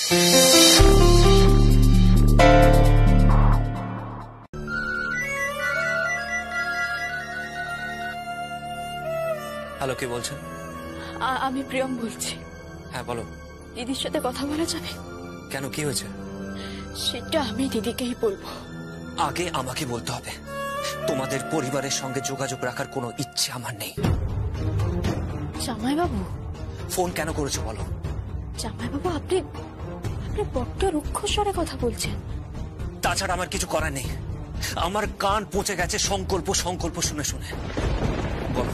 Hello, কে বলছেন? আমি প্রিয়ম বলছি। হ্যাঁ বলো। দিদির সাথে কথা বলা যাবে? কেন, কি হয়েছে? সেটা আমি দিদিকেই বলবো। আগে আমাকে বলতে হবে। তোমাদের পরিবারের সঙ্গে যোগাযোগ রাখার কোনো ইচ্ছে আমার নেই। জামাইবাবু, ফোন কেন করেছো বলো? জামাইবাবু, আপনি বড্ড রুক্ষ স্বরে কথা বলছেন। তাছাড়া আমার কিছু করার নেই। আমার কান পচে গেছে সংকল্প সংকল্প শুনে শুনে। বলো,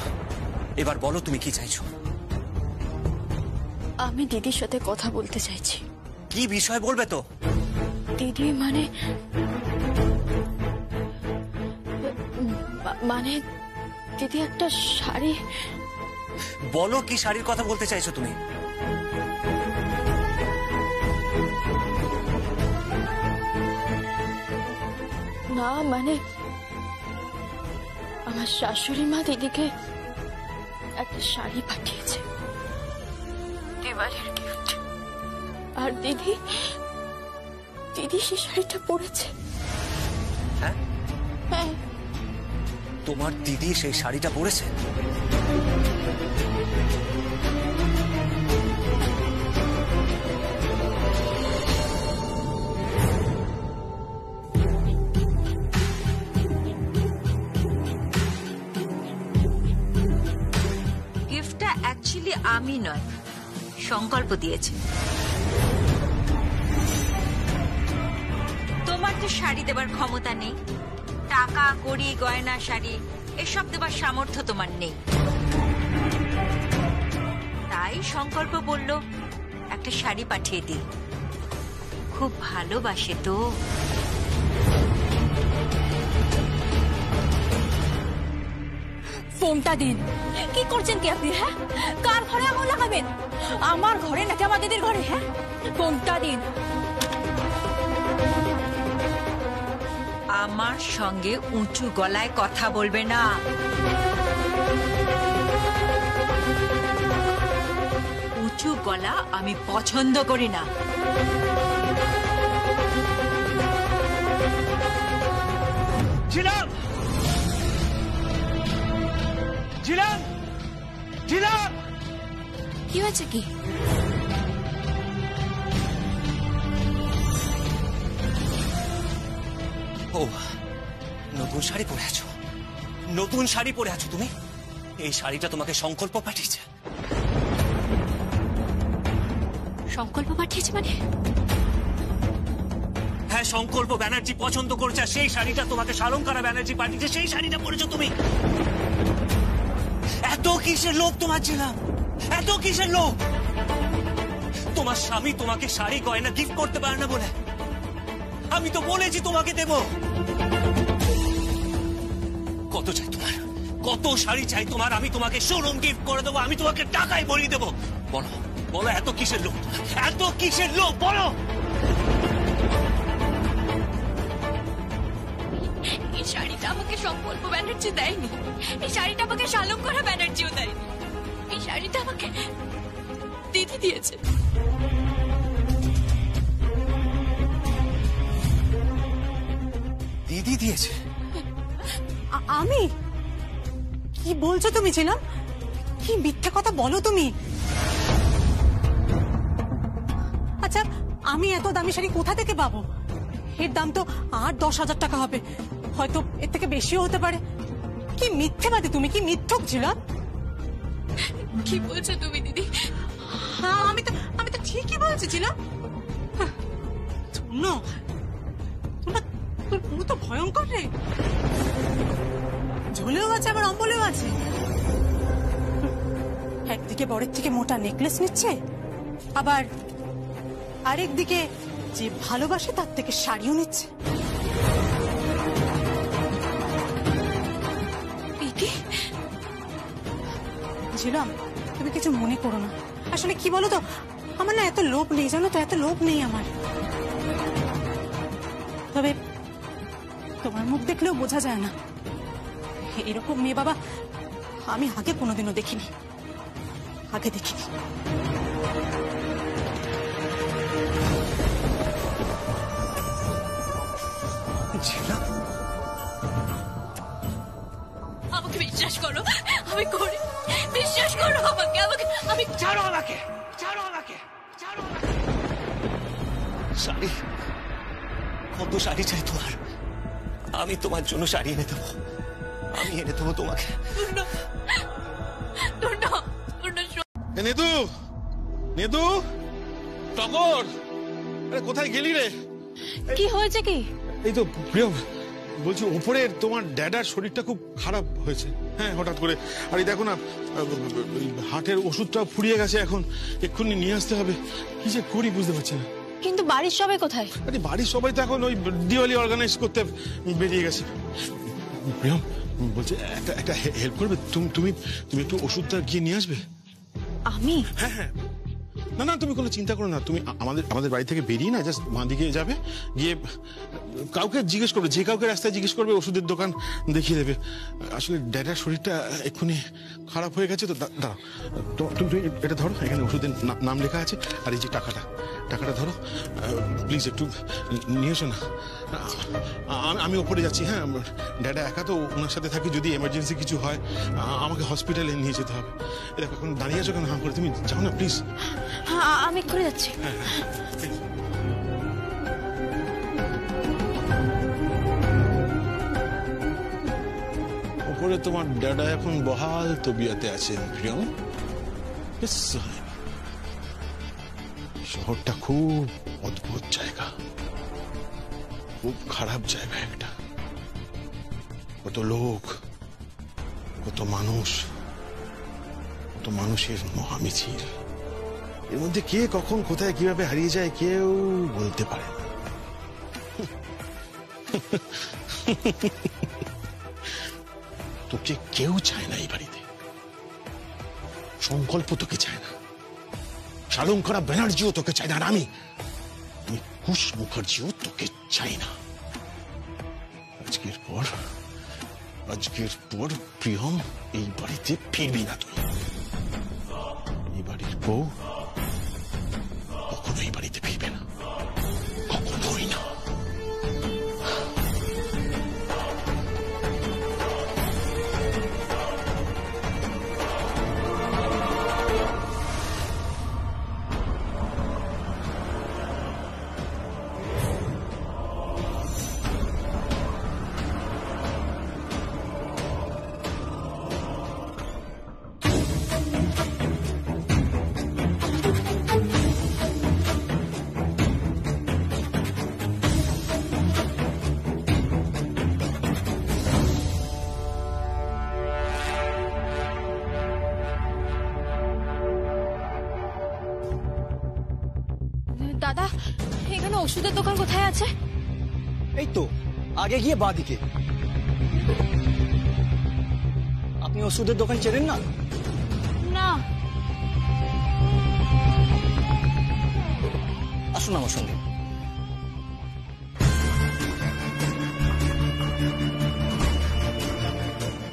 এবার বলো তুমি কি চাইছো? আমি দিদির সাথে কথা বলতে চাইছি। কি বিষয় বলবে তো? দিদি মানে দিদি একটা শাড়ি। বলো, কি শাড়ির কথা বলতে চাইছো তুমি? না মানে আমার শাশুড়ি মা দিদিকে একটা শাড়ি পাঠিয়েছে, দিওয়ালির গিফট। আর দিদি সেই শাড়িটা পরেছে। হ্যাঁ, হ্যাঁ। তোমার দিদি সেই শাড়িটা পরেছে? গিফটটা অ্যাকচুয়ালি আমি নয়, সংকল্প দিয়েছে। তোমার তো শাড়ি দেবার ক্ষমতা নেই, টাকা কড়ি গয়না শাড়ি এসব দেবার সামর্থ্য তোমার নেই। তাই সংকল্প বলল একটা শাড়ি পাঠিয়ে দিই। খুব ভালোবাসে তো। ফোনটা দিন। কি করছেন কি আপনি? হ্যাঁ, কার ঘরে আগুন লাগাবেন? আমার ঘরে নাকি আমার দিদির ঘরে? হ্যাঁ, ফোনটা দিন। আমার সঙ্গে উঁচু গলায় কথা বলবে না। উঁচু গলা আমি পছন্দ করি না। জিলাম, জিলাম, জিলাম। কি হয়েছে কি? ও, নতুন শাড়ি পরে আছো? নতুন শাড়ি পরে আছো তুমি? এই শাড়িটা তোমাকে সংকল্প পাঠিয়েছে? সংকল্প পাঠিয়েছে মানে? হ্যাঁ, সংকল্প ব্যানার্জি পছন্দ করেছে। সেই শাড়িটা তোমাকে শালঙ্কারা ব্যানার্জি পাঠিয়েছে। সেই শাড়িটা পরেছো তুমি। এত কিসের লোভ তোমার ছিলাম? এত কিসের লোভ? তোমার স্বামী তোমাকে শাড়ি গয়না গিফট করতে পারে না বলে আমি তো বলেছি তোমাকে দেব। কত চাই তোমার? কত শাড়ি চাই তোমার? আমি তোমাকে শোরুম গিফট করে দেবো। আমি তোমাকে টাকায় ভরিয়ে দেবো। বলো, বলো, এত কিসের লোভ? এত কিসের লোভ বলো? এই শাড়িটা আমাকে সংকল্প ব্যানার্জি দেয়নি। এই শাড়িটা আমাকে শালঙ্কারা ব্যানার্জিও দেয়নি। এই শাড়িটা আমাকে দিদি দিয়েছে। দিদি দিয়েছে? আমি? কি বলছো তুমি ছিলাম? কি মিথ্যে কথা বলো তুমি? আচ্ছা, আমি এত দামি শাড়ি কোথা থেকে পাবো? এর দাম তো 8-10 হাজার টাকা হবে, হয়তো এর থেকে বেশিও হতে পারে। কি মিথ্যেবাদী তুমি, কি মিথ্যক ছিলাম। কি বলছো তুমি দিদি? হ্যাঁ, আমি তো ঠিকই বলছিলাম। শোনো, তোর পুরো তো ভয়ঙ্কর রে। ঝোলেও আছে আবার অম্বলেও আছে। একদিকে বরের থেকে মোটা নেকলেস নিচ্ছে, আবার আরেকদিকে যে ভালোবাসে তার থেকে শাড়িও নিচ্ছে। ঝিলাম, তুমি কিছু মনে করো না। আসলে কি বলো তো, আমার না এত লোভ নেই, জানো তো, এত লোভ নেই আমার। তবে তোমার মুখ দেখলেও বোঝা যায় না। এরকম মেয়ে বাবা আমি আগে কোনোদিনও দেখিনি, আগে দেখিনি। আমি করি, বিশ্বাস করো আমাকে, আমি ছাড়ো আমাকে, ছাড়ো আমাকে, ছাড়ো আমাকে। শাড়ি, কত শাড়ি চাই তোমার? আমি তোমার জন্য শাড়ি এনে দেবো, আমি এনে দেবো তোমাকে। নেদু, নেদু, টগর, আরে কোথায় গেলি রে? কি হয়েছে কি? এই তো প্রিয়, বলছি ওপরে তোমার ড্যাডার শরীরটা খুব খারাপ হয়েছে, হ্যাঁ হঠাৎ করে। আর এই দেখো না, হার্টের ওষুধটা ফুরিয়ে গেছে, এখন এক্ষুনি নিয়ে আসতে হবে। কি যে করি বুঝতে পারছি না। কিন্তু বাড়ির সবাই কোথায়? আরে বাড়ির সবাই তো এখন ওই দিওয়ালি অর্গানাইজ করতে বেরিয়ে গেছে। প্রিয়ম বলছে একটা হেল্প করবে, তুমি একটু ওষুধটা গিয়ে নিয়ে আসবে। আমি? হ্যাঁ হ্যাঁ, না না তুমি কোনো চিন্তা করো না, তুমি আমাদের বাড়ি থেকে বেরিয়ে না জাস্ট বাঁ দিকে যাবে, গিয়ে কাউকে জিজ্ঞেস করবে, যে কাউকে রাস্তায় জিজ্ঞেস করবে ওষুধের দোকান দেখিয়ে দেবে। আসলে ড্যাডার শরীরটা এক্ষুনি খারাপ হয়ে গেছে তো। দাঁড়াও, তুমি এটা ধরো, এখানে ওষুধের নাম লেখা আছে, আর এই যে টাকাটা ধরো, প্লিজ একটু নিয়ে এসো না। আমি ওপরে যাচ্ছি, হ্যাঁ ড্যাডা একা তো, ওনার সাথে থাকি, যদি এমার্জেন্সি কিছু হয় আমাকে হসপিটালে নিয়ে যেতে হবে। দেখো এখন দাঁড়িয়ে আছো কেন হাঁ করে, তুমি যাও না প্লিজ। আমি করে যাচ্ছি। ওপরে তোমার ড্যাডা এখন বহাল তবিয়াতে আছেন প্রিয়ম। শহরটা খুব অদ্ভুত জায়গা, খুব খারাপ জায়গা একটা। কত লোক, কত মানুষ, কত মানুষের মহামিছিল। এর মধ্যে কে কখন কোথায় কিভাবে হারিয়ে যায় কেউ বলতে পারে না। তোকে কেউ চায় না এই বাড়িতে, সংকল্প তোকে চায় না, শালঙ্করা ব্যানার্জিও তোকে চায় না, আর আমি কুশ মুখার্জিও তোকে চাই না। আজকের পর প্রিয়ম এই বাড়িতে ফিরবি না তুই। এই বাড়ির বউ কখনো এই বাড়িতে ফিরবে না, কখনোই না। দাদা, এখানে ওষুধের দোকান কোথায় আছে? এই তো আগে গিয়ে বাঁদিকে। আপনি ওষুধের দোকান চেনেন না? না। আসুন আমার সঙ্গে।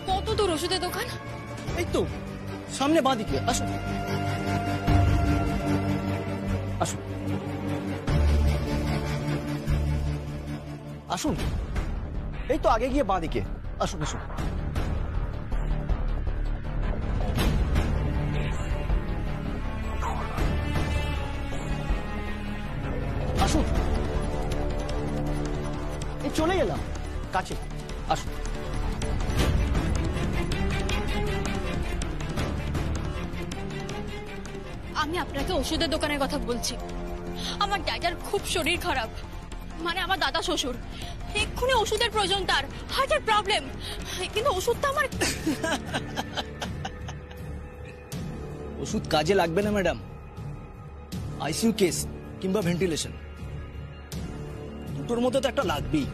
কত দূর ওষুধের দোকান? এই তো সামনে বাঁদিকে, আসুন আসুন আসুন। এই তো আগে গিয়ে বাঁদিকে, আসুন আসুন। আসুন, এই চলে এলাম কাছে, আসুন। আমি আপনাকে ওষুধের দোকানের কথা বলছি। আমার ড্যাডার খুব শরীর খারাপ, মানে আমার দাদা শ্বশুর, এক্ষুনি ওষুধের প্রয়োজন, তার হার্টের প্রবলেম। কিন্তু ওষুধটা আমার ওষুধ কাজে লাগবে না ম্যাডাম, আইসিইউ কেস কিংবা ভেন্টিলেশন দুটোর মধ্যে তো একটা লাগবেই।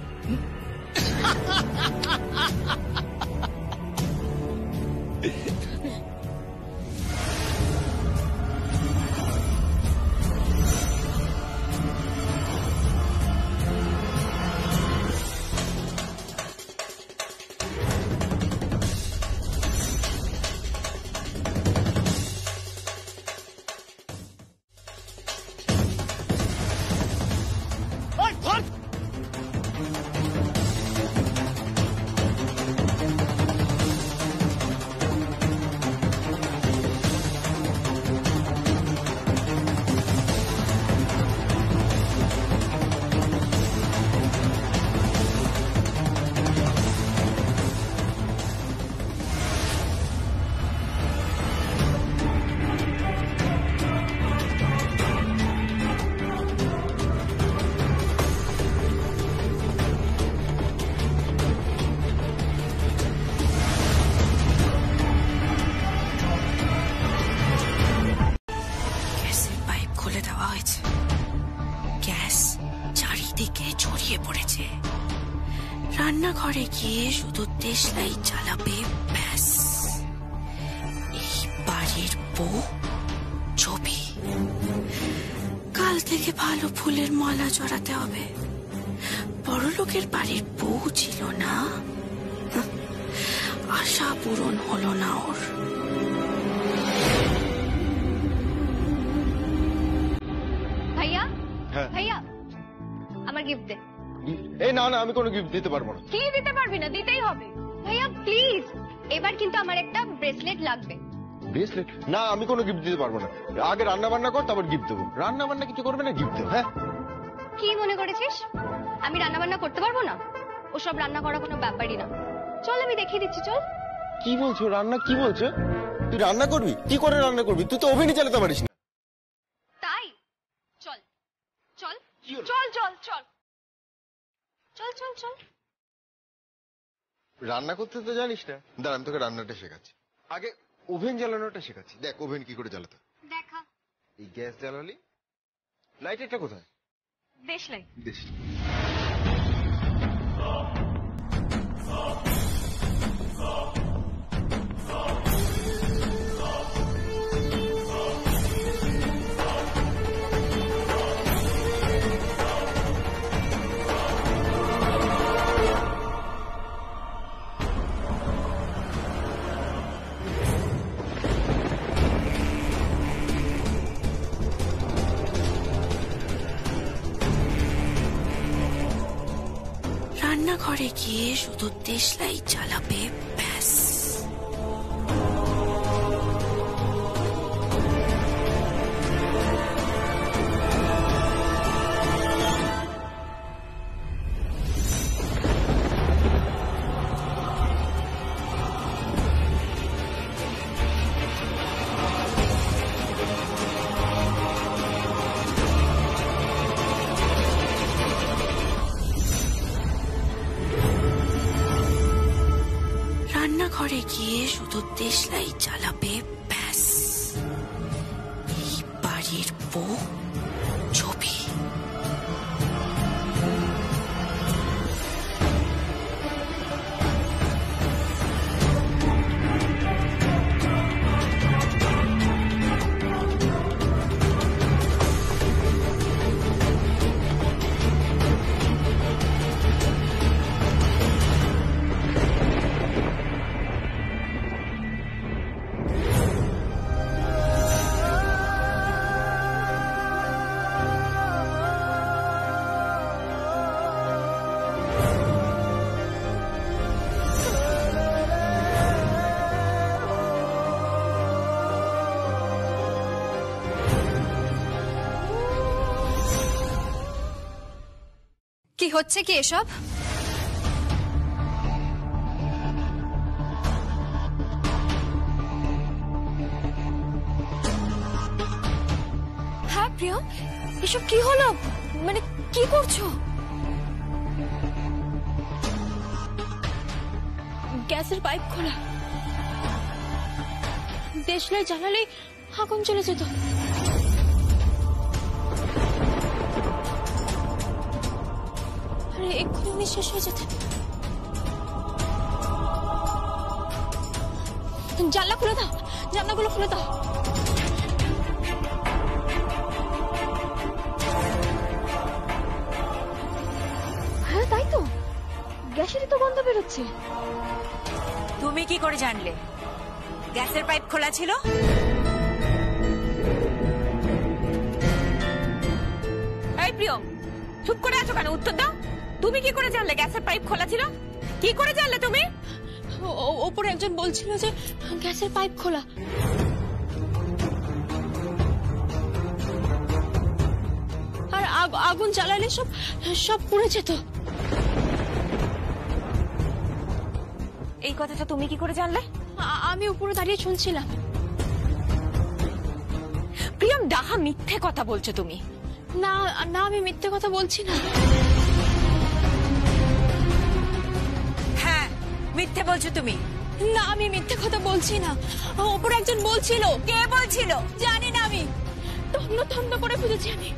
চারিদিকে ছড়িয়ে পড়েছে। রান্নাঘরে গিয়ে শুধু দেশলাই চালাবে, ব্যাস। এই বাড়ির বউ ছবি। কাল থেকে ভালো ফুলের মালা জড়াতে হবে। বড়লোকের বাড়ির বউ ছিল না, আশা পূরণ হলো না ওর। ভাইয়া হ্যাঁ। ভাইয়া আমার গিফট দে। এই না না, আমি কোনো গিফট দিতে পারবো না। কি দিতে পারবি না? দিতেই হবে ভাইয়া, প্লিজ। এবার কিন্তু আমার একটা ব্রেসলেট লাগবে। ব্রেসলেট? না, আমি কোনো গিফট দিতে পারবো না। আগে রান্না বান্না কর, তারপর গিফট দেবো। রান্না বান্না কিছু করবে না, গিফট দেবো। হ্যাঁ, কি মনে করেছিস আমি রান্না বান্না করতে পারবো না? ওসব রান্না করা কোনো ব্যাপারই না। চল আমি দেখিয়ে দিচ্ছি, চল। কি বলছো? রান্না কি বলছো? তুই রান্না করবি? কি করে রান্না করবি? তুই তো ওভেনই চালাতে পারিস না। তাই চল চল চল চল চল চল চল চল। রান্না করতে তো জানিস না। দাঁড়া, আমি তোকে রান্নাটা শেখাচ্ছি। আগে ওভেন জ্বালানোটা শেখাচ্ছি। দেখ ওভেন কি করে জ্বালাতে। দেখা। এই গ্যাস জ্বালালি, লাইটারটা কোথায়? দেশলাই। দেশ। রান্নাঘরে গিয়ে শুধু দেশলাই চালাবে, ব্যাস। রান্নাঘরে গিয়ে শুধু দেশলাই চালাবে, ব্যাস। এই বাড়ির বউ ছবি। কি হচ্ছে কি এসব? হ্যাঁ প্রিয়ম, এসব কি হলো? মানে কি করছো? গ্যাসের পাইপ খোলা, দেশলাই জ্বালালে আগুন চলে যেত। আরে এক্ষুনি শেষ হয়ে যেত। জানলা খুলে দাও, জানলাগুলো খুলে দাও। হ্যাঁ তাই তো, গ্যাসেরই তো গন্ধ বেরোচ্ছে। তুমি কি করে জানলে গ্যাসের পাইপ খোলা ছিল? এই প্রিয়ম, চুপ করে আছো কেন? উত্তর দাও। তুমি কি করে জানলে গ্যাসের পাইপ খোলা ছিল? কি করে জানলে তুমি? ওপরে একজন বলছিল যে গ্যাসের পাইপ খোলা। আর আগুন জ্বালালে সব পুড়ে যেত। এই কথাটা তুমি কি করে জানলে? আমি উপরে দাঁড়িয়ে শুনছিলাম। প্রিয়ম, ডাহা মিথ্যে কথা বলছো তুমি। না না, আমি মিথ্যে কথা বলছি না। হ্যাঁ মিথ্যে বলছো তুমি। না, আমি মিথ্যে কথা বলছি না। ওপরে একজন বলছিল। কে বলছিল? জানি না, আমি তন্ন তন্ন করে খুঁজেছি। আমি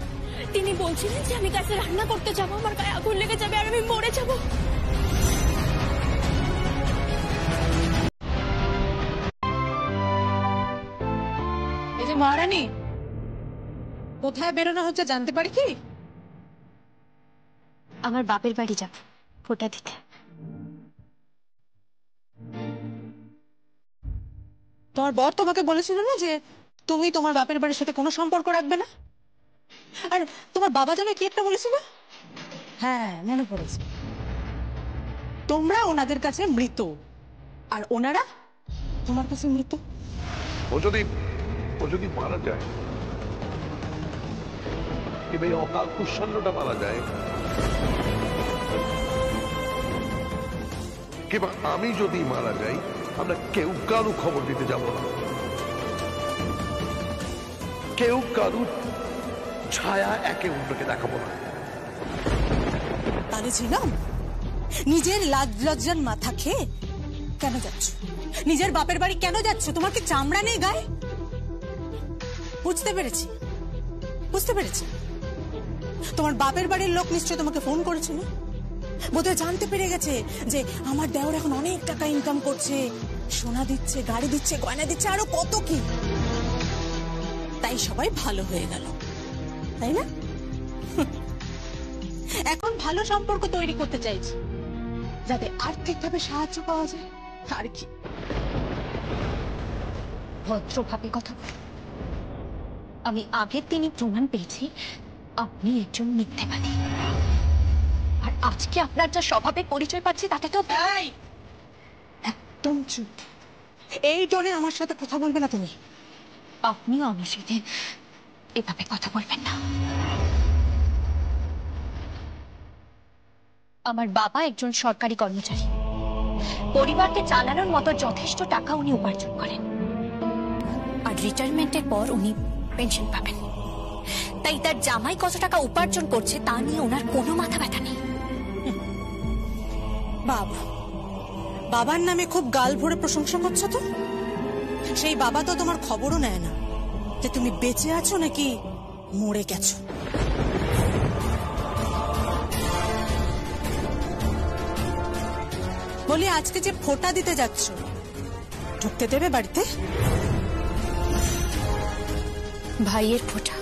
তিনি বলছিলেন যে আমি কাছে রান্না করতে যাবো, আমার গায়ে আগুন লেগে যাবে আর আমি মরে যাবো। এই যে মহারানী, কোথায় বেরোনো হচ্ছে জানতে পারি কি? আমার বাপের বাড়ি যাব ফোঁটা দিতে। তোমার বর তোমাকে বলেছিল না যে তুমি তোমার বাপের বাড়ির সাথে কোনো সম্পর্ক রাখবে না? আর তোমার বাবা যেন কি একটা বলেছিল? হ্যাঁ, মনে পড়েছে। তোমরা ওনাদের কাছে মৃত, আর ওনারা তোমার কাছে মৃত। ও যদি মারা যায়, কিংবা এই অকাল কুষণ্যটা মারা যায়, কিংবা আমি যদি মারা যাই, আমরা কেউ কারু খবর দিতে যাব না, কেউ কারু ছায়া একে অন্যকে দেখাবো না। তাহলে ছিলাম নিজের লাজ লজ্জার মাথা খেয়ে কেন যাচ্ছ? নিজের বাপের বাড়ি কেন যাচ্ছ? তোমার কি চামড়া নেই গায়ে? বুঝতে পেরেছি, বুঝতে পেরেছি। তোমার বাপের বাড়ির লোক নিশ্চয় তোমাকে ফোন করেছিল, বোধহয় জানতে পেরে গেছে যে আমার দেওর এখন অনেক টাকা ইনকাম করছে, সোনা দিচ্ছে, গাড়ি দিচ্ছে, গয়না দিচ্ছে, আরো কত কি। তাই সবাই ভালো হয়ে গেল, তাই না? এখন ভালো সম্পর্ক তৈরি করতে চাইছি, যাতে আর্থিকভাবে সাহায্য পাওয়া যায়। আর কি ভদ্রভাবে কথা বল। আমি আগের দিনই প্রমাণ পেয়েছি আপনি একজন মিথ্যেবাদী, আর আজকে আপনার যা স্বভাবের পরিচয় পাচ্ছি তাতে তো একদম চুপ। এই জন্য আমার সাথে কথা বলবে না তুমি। আপনিও আমার সাথে এভাবে কথা বলবেন না। আমার বাবা একজন সরকারি কর্মচারী, পরিবারকে চালানোর মতো যথেষ্ট টাকা উনি উপার্জন করেন, আর রিটায়ারমেন্টের পর উনি পেনশন পাবেন। তাই তার জামাই কত টাকা উপার্জন করছে তা নিয়ে ওনার কোনো মাথা ব্যথা নেই। বাবা, বাবার নামে খুব গাল ভরে প্রশংসা করছো তো? সেই বাবা তো তোমার খবরও নেয় না যে তুমি বেঁচে আছো নাকি মরে গেছো। বলি, আজকে যে ফোঁটা দিতে যাচ্ছ, ঢুকতে দেবে বাড়িতে? ভাইয়ের ফোঁটা,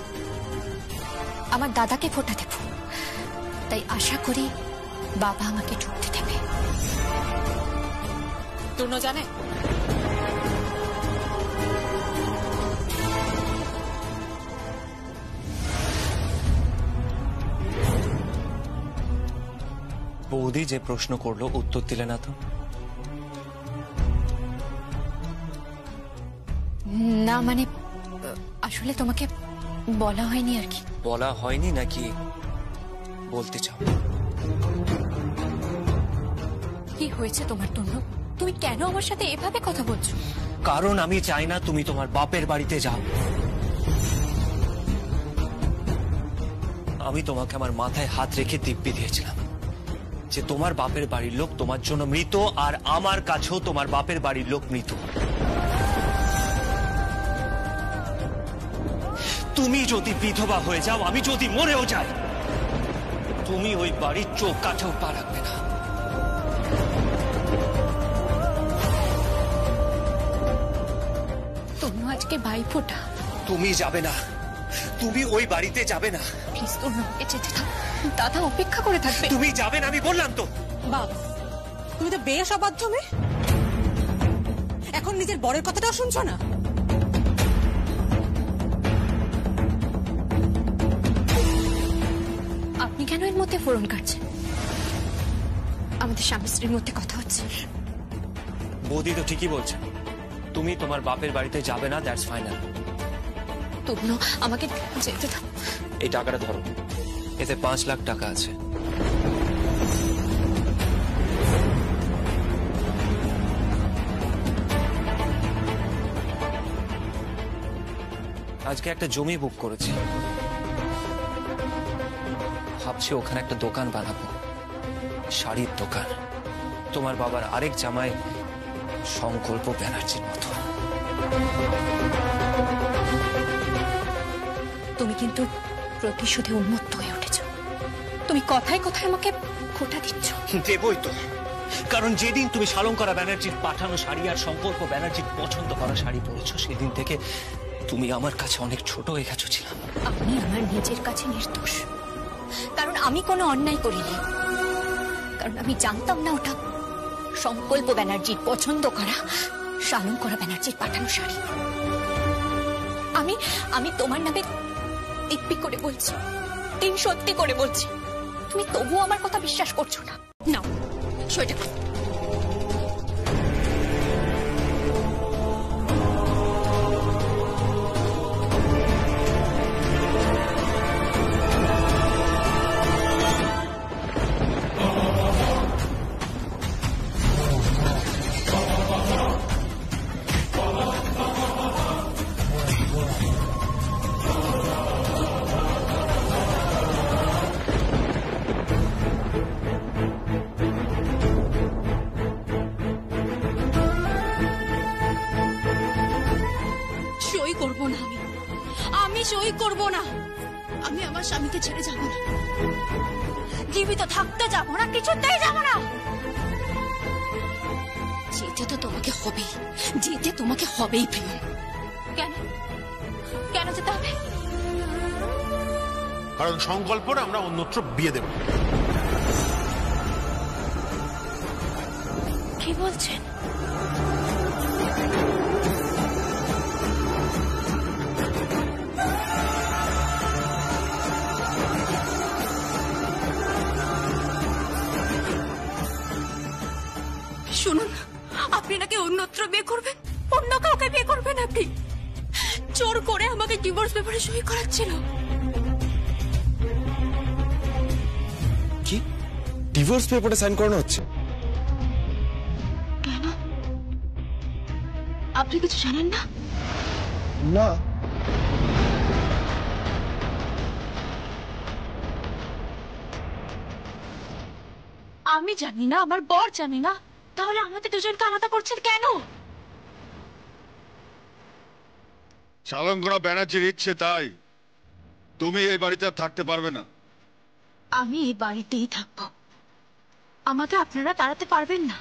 আমার দাদাকে ফোঁটা দেব, তাই আশা করি বাবা আমাকে ঢুকতে দেবে। তুনো জানে? বৌদি যে প্রশ্ন করলো উত্তর দিলে না তো? না মানে আসলে তোমাকে বলা হয়নি আর কি। বলা হয়নি নাকি বলতে চাও? কি হয়েছে তোমার তনু? তুমি কেন আমার সাথে এভাবে কথা বলছো? কারণ আমি চাই না তুমি তোমার বাপের বাড়িতে যাও। আমি তোমাকে আমার মাথায় হাত রেখে দিব্যি দিয়েছিলাম যে তোমার বাপের বাড়ির লোক তোমার জন্য মৃত, আর আমার কাছেও তোমার বাপের বাড়ির লোক মৃত। তুমি যদি বিধবা হয়ে যাও, আমি যদি মরেও যাই, তুমি ওই বাড়ির চোখ কাছেও পা রাখবে না। তনু, আজকে ভাইফোঁটা, তুমি যাবে না, তুমি ওই বাড়িতে যাবে না। প্লিজ তনু, আমাকে যেতে দাও, দাদা অপেক্ষা করে থাকবে। তুমি যাবে না, আমি বললাম তো। বাবা, তুমি তো বেশ অবাধ্য মেয়ে। এখন নিজের বরের কথাটাও শুনছো না? আপনি কেন এর মধ্যে ফোরন কাটছেন? আমাদের স্বামী স্ত্রীর মধ্যে কথা হচ্ছে। বৌদি তো ঠিকই বলছে, তুমি তোমার বাপের বাড়িতে যাবে না, দ্যাটস ফাইনাল। তনু, আমাকে যেতে দাও। এই টাকাটা ধরো, এতে 5 লাখ টাকা আছে। আজকে একটা জমি বুক করেছি, ভাবছি ওখানে একটা দোকান বানাবো, শাড়ির দোকান। তোমার বাবার আরেক জামাই সংকল্প ব্যানার্জির মতো। তুমি কিন্তু প্রতিশোধে উন্মত্ত হয়ে উঠেছ। তুমি কথায় কথায় আমাকে খোঁটা দিচ্ছ। দেবই তো, কারণ যেদিন তুমি শালঙ্করা ব্যানার্জির পাঠানো শাড়ি আর সংকল্প ব্যানার্জির পছন্দ করা শাড়ি পরেছো, সেদিন থেকে তুমি আমার কাছে অনেক ছোট হয়ে গেছো। ছিলাম আমি আমার নিজের কাছে নির্দোষ, কারণ আমি কোনো অন্যায় করিনি। কারণ আমি জানতাম না ওটা সংকল্প ব্যানার্জির পছন্দ করা শালঙ্করা ব্যানার্জির পাঠানো শাড়ি। আমি তোমার নামে দিব্যি করে বলছি, তিন সত্যি করে বলছি, তুমি তবুও আমার কথা বিশ্বাস করছো না। নাও সোয়েটার। সই করব না, আমি সই করব না। আমি আমার স্বামীকে ছেড়ে যাব না, জীবিত থাকতে যাব না, কিছুতেই যাব না। যেতে তো তোমাকে হবেই, যেতে তোমাকে হবেই প্রিয়। কেন কেন যেতে হবে? কারণ সংকল্পটা আমরা অন্যত্র বিয়ে দেব। কি বলছেন? শুনুন, আপনি নাকি অন্যত্র বিয়ে করবেন, অন্য কাউকে বিয়ে করবেন। আপনি জোর করে আমাকে ডিভোর্স পেপারে সই করাচ্ছিল। কি ডিভোর্স পেপারে সাইন করানো হচ্ছে? কেন? আপনি কিছু জানেন না? না। আমি জানি না, আমার বর জানি না, তাহলে আমাদের দুজনকে আলাদা করছেন কেন? শালঙ্করা ব্যানার্জির ইচ্ছে তাই তুমি এই বাড়িতে আর থাকতে পারবে না। আমি এই বাড়িতেই থাকবো, আমাকে আপনারা তাড়াতে পারবেন না।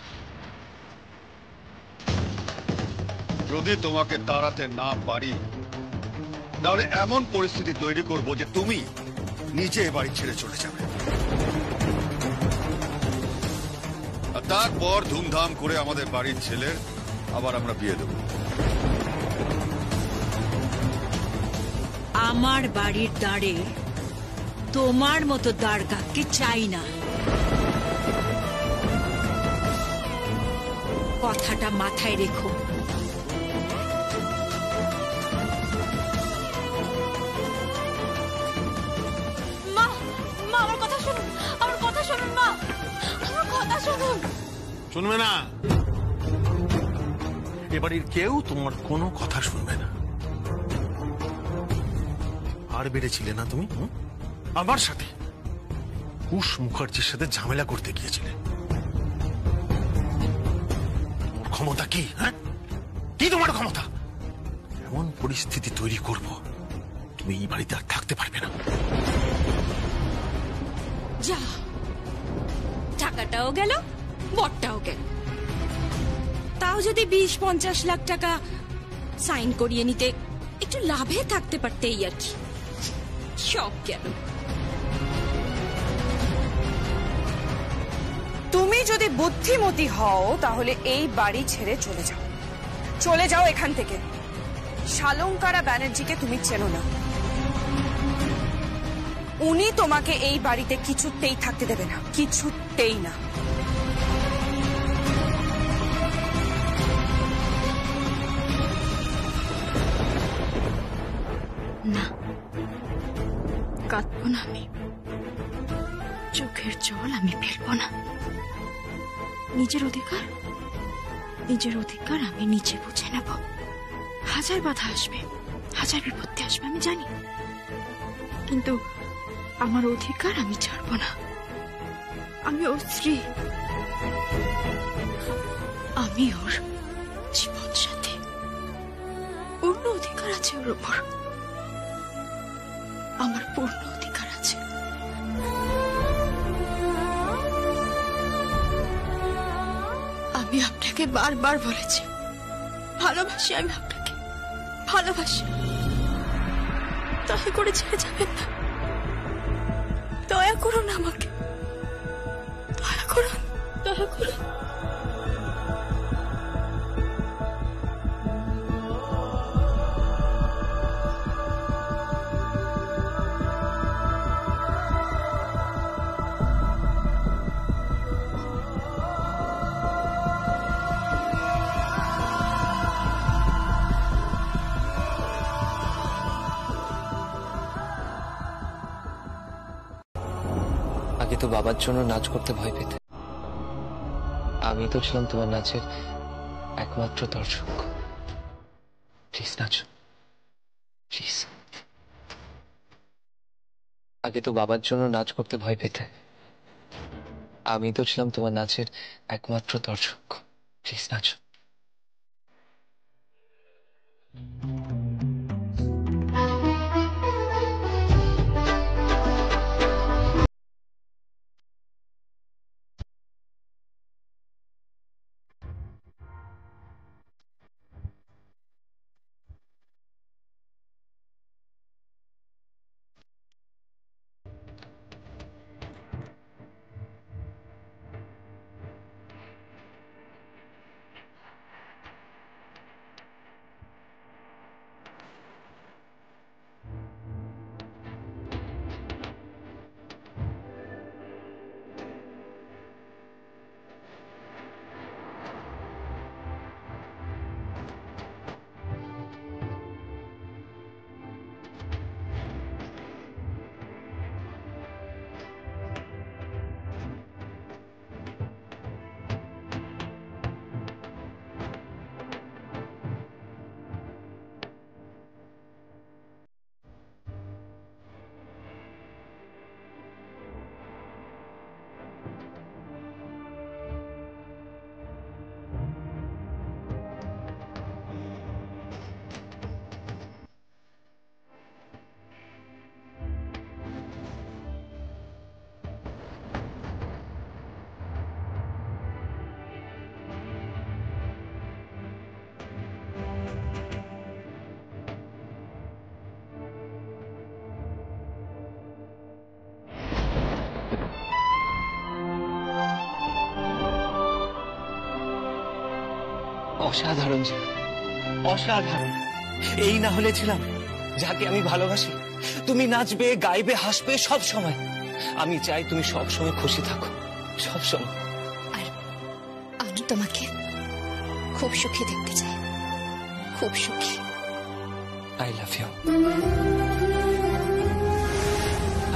যদি তোমাকে তাড়াতে না পারি, তাহলে এমন পরিস্থিতি তৈরি করব যে তুমি নিজে এ বাড়ি ছেড়ে চলে যাবে, আর তারপর ধুমধাম করে আমাদের বাড়ির ছেলের আবার আমরা বিয়ে দেব। আমার বাড়ির দাঁড়ে তোমার মতো দাঁড়গাকে চাই না, কথাটা মাথায় রেখো। মা, মা আমার কথা শুনুন, আমার কথা শুনুন মা, আমার কথা শুনুন। শুনবে না, এবাড়ির কেউ তোমার কোনো কথা শুনবে না। আর বেড়েছিলে না তুমি আমার সাথে, কুশ মুখার্জির সাথে ঝামেলা করতে গিয়েছিলে। ক্ষমতা কি? হ্যাঁ, কি তোমার ক্ষমতা? এমন পরিস্থিতি তৈরি করব তুমি এই বাড়িতে আর থাকতে পারবে না। যা, টাকাটাও গেল, বরটাও গেল। তাও যদি 20-50 লাখ টাকা সাইন করিয়ে নিতে একটু লাভে থাকতে পারতে, এই আর কি। সব গেল। তুমি যদি বুদ্ধিমতী হও তাহলে এই বাড়ি ছেড়ে চলে যাও, চলে যাও এখান থেকে। শালঙ্করা ব্যানার্জিকে তুমি চেনো না, উনি তোমাকে এই বাড়িতে কিছুতেই থাকতে দেবে না, কিছুতেই না। না, কাঁদবো না আমি, চোখের জল আমি ফেলবো না। নিজের অধিকার আমি নিজে বুঝে নেব। হাজার বাধা আসবে, হাজার বিপত্তি আসবে, আমি জানি, কিন্তু আমার অধিকার আমি ছাড়বো না। আমি ওর স্ত্রী, আমি ওর জীবন সাথী, অন্য অধিকার আছে ওর উপর। আমার পূর্ণ অধিকার আছে। আমি আপনাকে বারবার বলেছি ভালোবাসি, আমি আপনাকে ভালোবাসি। দয়া করে ছেড়ে যাবেন না, দয়া করুন আমাকে, দয়া করুন, দয়া করুন। আগে তো বাবার জন্য নাচ করতে ভয় পেতে, আমি তো ছিলাম তোমার নাচের একমাত্র দর্শক। Please nacho, please. আগে তো বাবার জন্য নাচ করতে ভয় পেতে, আমি তো ছিলাম তোমার নাচের একমাত্র দর্শক। প্লিজ নাচো। অসাধারণ ছিল, অসাধারণ। এই না হলে ছিলাম যাকে আমি ভালোবাসি। তুমি নাচবে, গাইবে, হাসবে সব সময়। আমি চাই তুমি সব সময় খুশি থাকো, সব সময়। আর আমি তোমাকে খুব সুখী দেখতে চাই, খুব সুখী। I love you,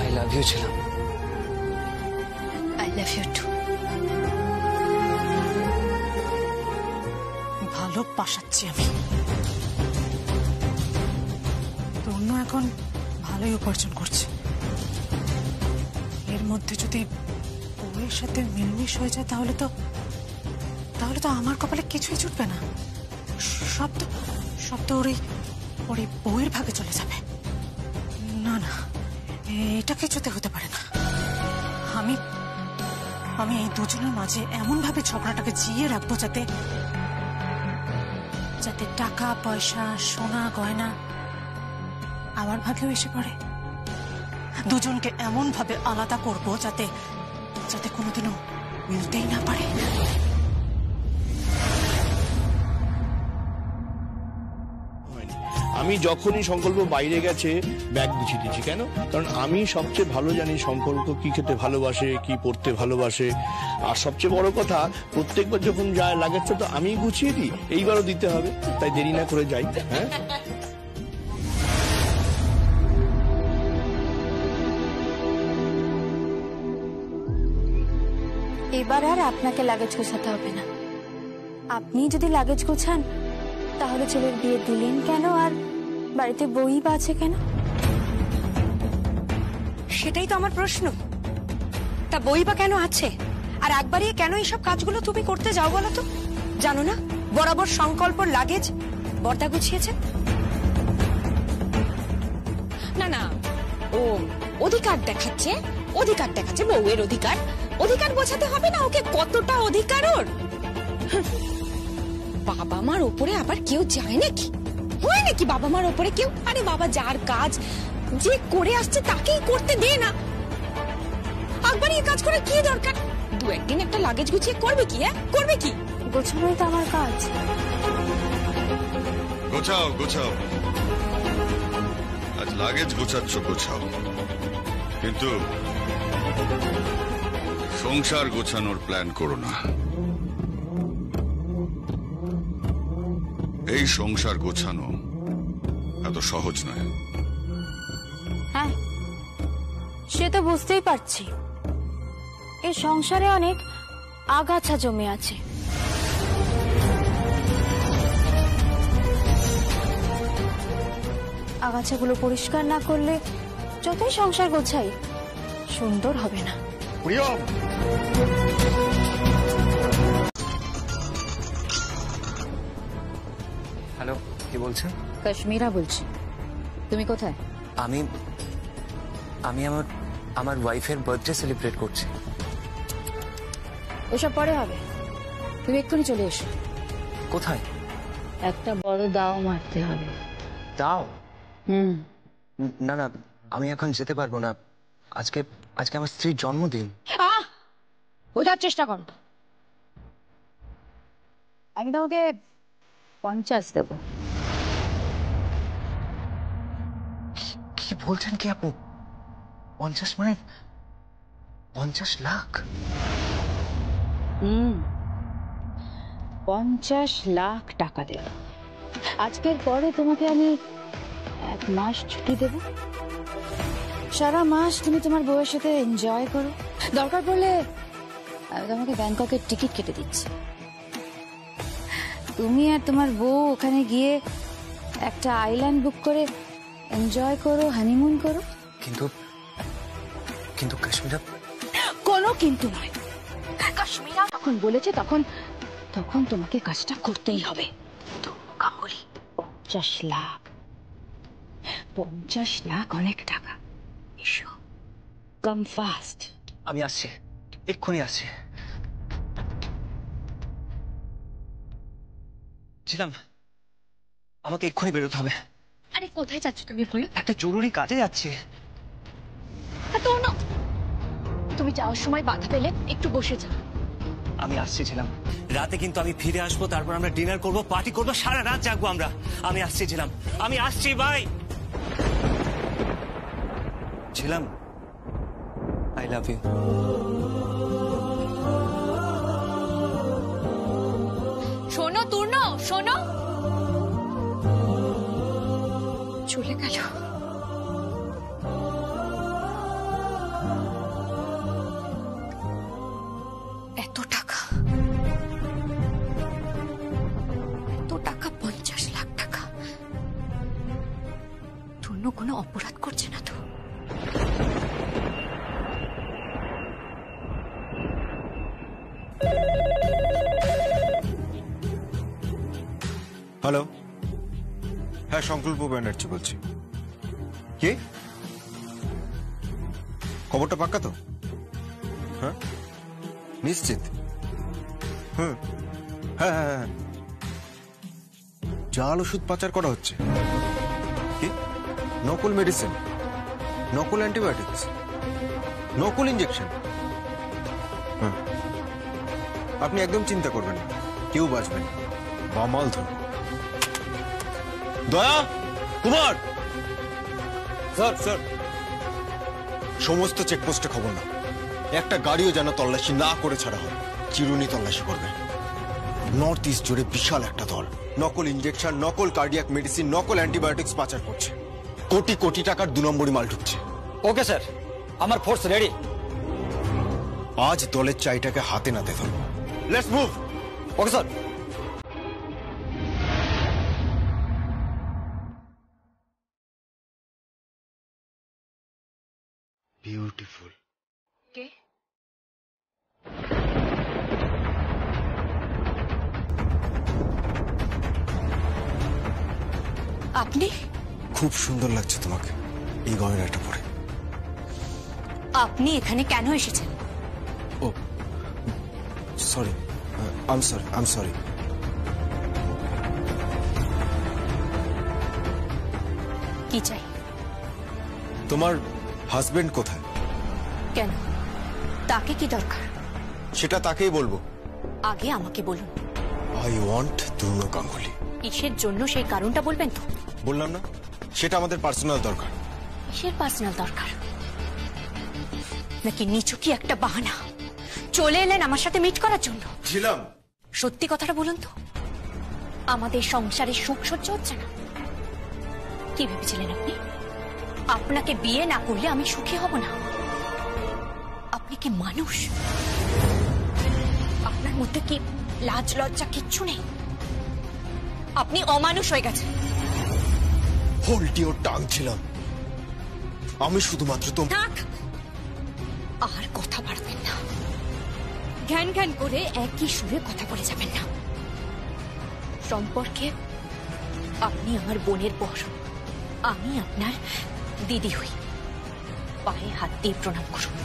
I love you ছিলাম। I love you too. ভালো পাশাচ্ছি আমি। তন্য এখন ভালোই উপার্জন করছে। এর মধ্যে যদি বউয়ের সাথে মিলমিশ হয়ে যায় তাহলে তো আমার কপালে কিছুই জুটবে না। সব তো ওর বউয়ের ভাগে চলে যাবে। না না, এটা কিছুতে হতে পারে না। আমি এই দুজনের মাঝে এমন ভাবে ঝগড়াটাকে জিয়ে রাখবো যাতে টাকা পয়সা সোনা গয়না আমার ভাগেও এসে পড়ে। দুজনকে এমন ভাবে আলাদা করব যাতে কোনোদিনও মিলতেই না পারে। আমি যখনই সংকল্প বাইরে গেছে ব্যাগ গুছিয়ে দিচ্ছি। কেন? কারণ আমি সবচেয়ে ভালো জানি সংকল্প কি খেতে ভালোবাসে, কি পড়তে ভালোবাসে। আর সবচেয়ে বড় কথা, প্রত্যেকবার যখন যায় লাগেজটা তো আমি গুছিয়ে দিই, এইবারও দিতে হবে, তাই দেরি না করে যাই। হ্যাঁ, এবার আর আপনাকে লাগেজ গোছাতে হবে না। আপনি যদি লাগেজ গোছান তাহলে ছেলের বিয়ে দিলেন কেন, আর বাড়িতে বই বা আছে কেন? সেটাই তো আমার প্রশ্ন। তা বই বা কেন আছে, আর একবারই কেন এইসব কাজগুলো তুমি করতে যাও বলো তো? জানো না বরাবর সংকল্প লাগেজ বর্দা গুছিয়েছে? না না, ও অধিকার দেখাচ্ছে, অধিকার দেখাচ্ছে, বউয়ের অধিকার। অধিকার বোঝাতে হবে না ওকে কতটা অধিকার ওর। বাবা মার ওপরে আবার কেউ যায় নাকি? হয় নাকি বাবা মার ওপরে কেউ? আরে বাবা, যার কাজ যে করে আসছে তাকেই করতে দে না। একবার এই কাজ করে কি দরকার? দু একদিন একটা লাগেজ গুছিয়ে করবে কি? করবে কি? গোছানোই তো আমার কাজ। গোছাও গোছাও, আজ লাগেজ গোছাচ্ছ গোছাও, কিন্তু সংসার গোছানোর প্ল্যান করো না। এই সংসার গোছানো এত সহজ নয়। হ্যাঁ, সে তো বুঝতেই পারছি। এই সংসারে অনেক আগাছা জমে আছে। আগাছাগুলো পরিষ্কার না করলে যতই সংসার গোছাই সুন্দর হবে না। প্রিয়ম, হ্যালো, কি বলছেন? কাশ্মীরা বলছি। তুমি কোথায়? আমি আমি আমার আমার ওয়াইফের বার্থডে সেলিব্রেট করছি। ওসব পরে হবে, তুমি এক্ষুনি চলে এসো। কোথায়? একটা বড় দাও মারতে হবে। দাও? হুম। না না, আমি এখন যেতে পারবো না। আজকে আজকে আমার স্ত্রীর জন্মদিন। বোঝার চেষ্টা করো। আমি তোমাকে 50 দেবো। কি বলছেন কি আপনি? 50 মানে 50 লাখ? 50 লাখ টাকা দেব। আজকের পরে তোমাকে আমি 1 মাস ছুটি দেব। সারা মাস তুমি তোমার বউয়ের সাথে এনজয় করো। দরকার পড়লে আমি তোমাকে ব্যাংককের টিকিট কেটে দিচ্ছি। তুমি আর তোমার বউ ওখানে গিয়ে একটা আইল্যান্ড বুক করে এনজয় করো, হানিমুন করো। কিন্তু কিন্তু কাশ্মীরা। কোনো কিন্তু নয়। কাশ্মীরা তখন বলেছে তখন তখন তোমাকে কাজটা করতেই হবে। তো কাকুলি 50 লাখ, 50 লাখ অনেক টাকা। এসো, কাম ফাস্ট। আমি আসছি, এক্ষুনি আসছি। ছিলাম, আমাকে এক্ষুনি বেরোতে হবে। আরে কোথায় যাচ্ছ তুমি বলো? একটা জরুরি কাজে যাচ্ছি। তো না, তুমি যাওয়ার সময় বাধা পেলে একটু বসে যাও। আমি আসছিলাম, রাতে কিন্তু আমি ফিরে আসবো, তারপর আমরা ডিনার করব, পার্টি করব, সারা রাত জাগবো আমরা। আমি আসছিলাম, আমি আসছি বাই। ছিলাম, আই লাভ ইউ। শোনো তূর্ণ, শোনো। চলে গেল। এত টাকা, এত টাকা, 50 লাখ টাকা। তূর্ণ কোনো অপরাধ করছে না তো? হ্যালো, হ্যাঁ সংকল্প ব্যানার্জি বলছি। কে? খবরটা পাক্কা তো? হ্যাঁ নিশ্চিত? হ্যাঁ হ্যাঁ হ্যাঁ হ্যাঁ। জাল ওষুধ পাচার করা হচ্ছে। কি? নকল মেডিসিন, নকল অ্যান্টিবায়োটিক্স, নকল ইঞ্জেকশন। হ্যাঁ, আপনি একদম চিন্তা করবেন না, কেউ বাঁচবেন না। বামাল ধর। দয়া, কুমার, স্যার স্যার, সমস্ত চেকপোস্টে খবর না, একটা গাড়িও যেন তল্লাশি না করে ছাড়া হয়। চিরুনি তল্লাশি করবে। নর্থ ইস্ট জুড়ে বিশাল একটা দল নকল ইঞ্জেকশন, নকল কার্ডিয়াক মেডিসিন, নকল অ্যান্টিবায়োটিক্স পাচার করছে। কোটি কোটি টাকার 2 নম্বরই মাল ঢুকছে। ওকে স্যার, আমার ফোর্স রেডি। আজ দলের চাইটাকে হাতে নাতে ধরবো। Let's move. Okay sir. Beautiful. কে? আপনি? খুব সুন্দর লাগছে তোমাকে এই গয়নাটা পরে। আপনি এখানে কেন এসেছেন? ও সরি, আই এম সরি। কি চাই? তোমার হাজবেন্ড কোথায়? কেন, তাকে কি দরকার? সেটা তাকেই বলবো। আগে আমাকে বলুন। I want Dron Ganguly. কিসের জন্য সেই কারণটা বলবেন তো? বললাম না, সেটা আমাদের পার্সোনাল দরকার। কিসের পার্সোনাল দরকার? নাকি নিচু কি একটা বাহানা? চলে এলেন আমার সাথে মিট করার জন্য? ছিলাম। সত্যি কথাটা বলুন তো, আমাদের সংসারে সুখ সহ্য হচ্ছে না? কি ভেবেছিলেন আপনি? আপনাকে বিয়ে না করলে আমি সুখী হব না? আপনি কি মানুষ? আপনার মধ্যে কি লাজ লজ্জা কিচ্ছু নেই? আপনি অমানুষ হয়ে গেছেন। হোল্ড ইওর টাং ছিলাম। আমি শুধুমাত্র থাক, আর কথা বাড়বেন না। জ্ঞান জ্ঞান করে একই সুরে কথা বলে যাবেন না। সম্পর্কে আপনি আমার বোনের বর, আমি আপনার দিদি হই। পায়ে হাত দিয়ে প্রণাম করুন।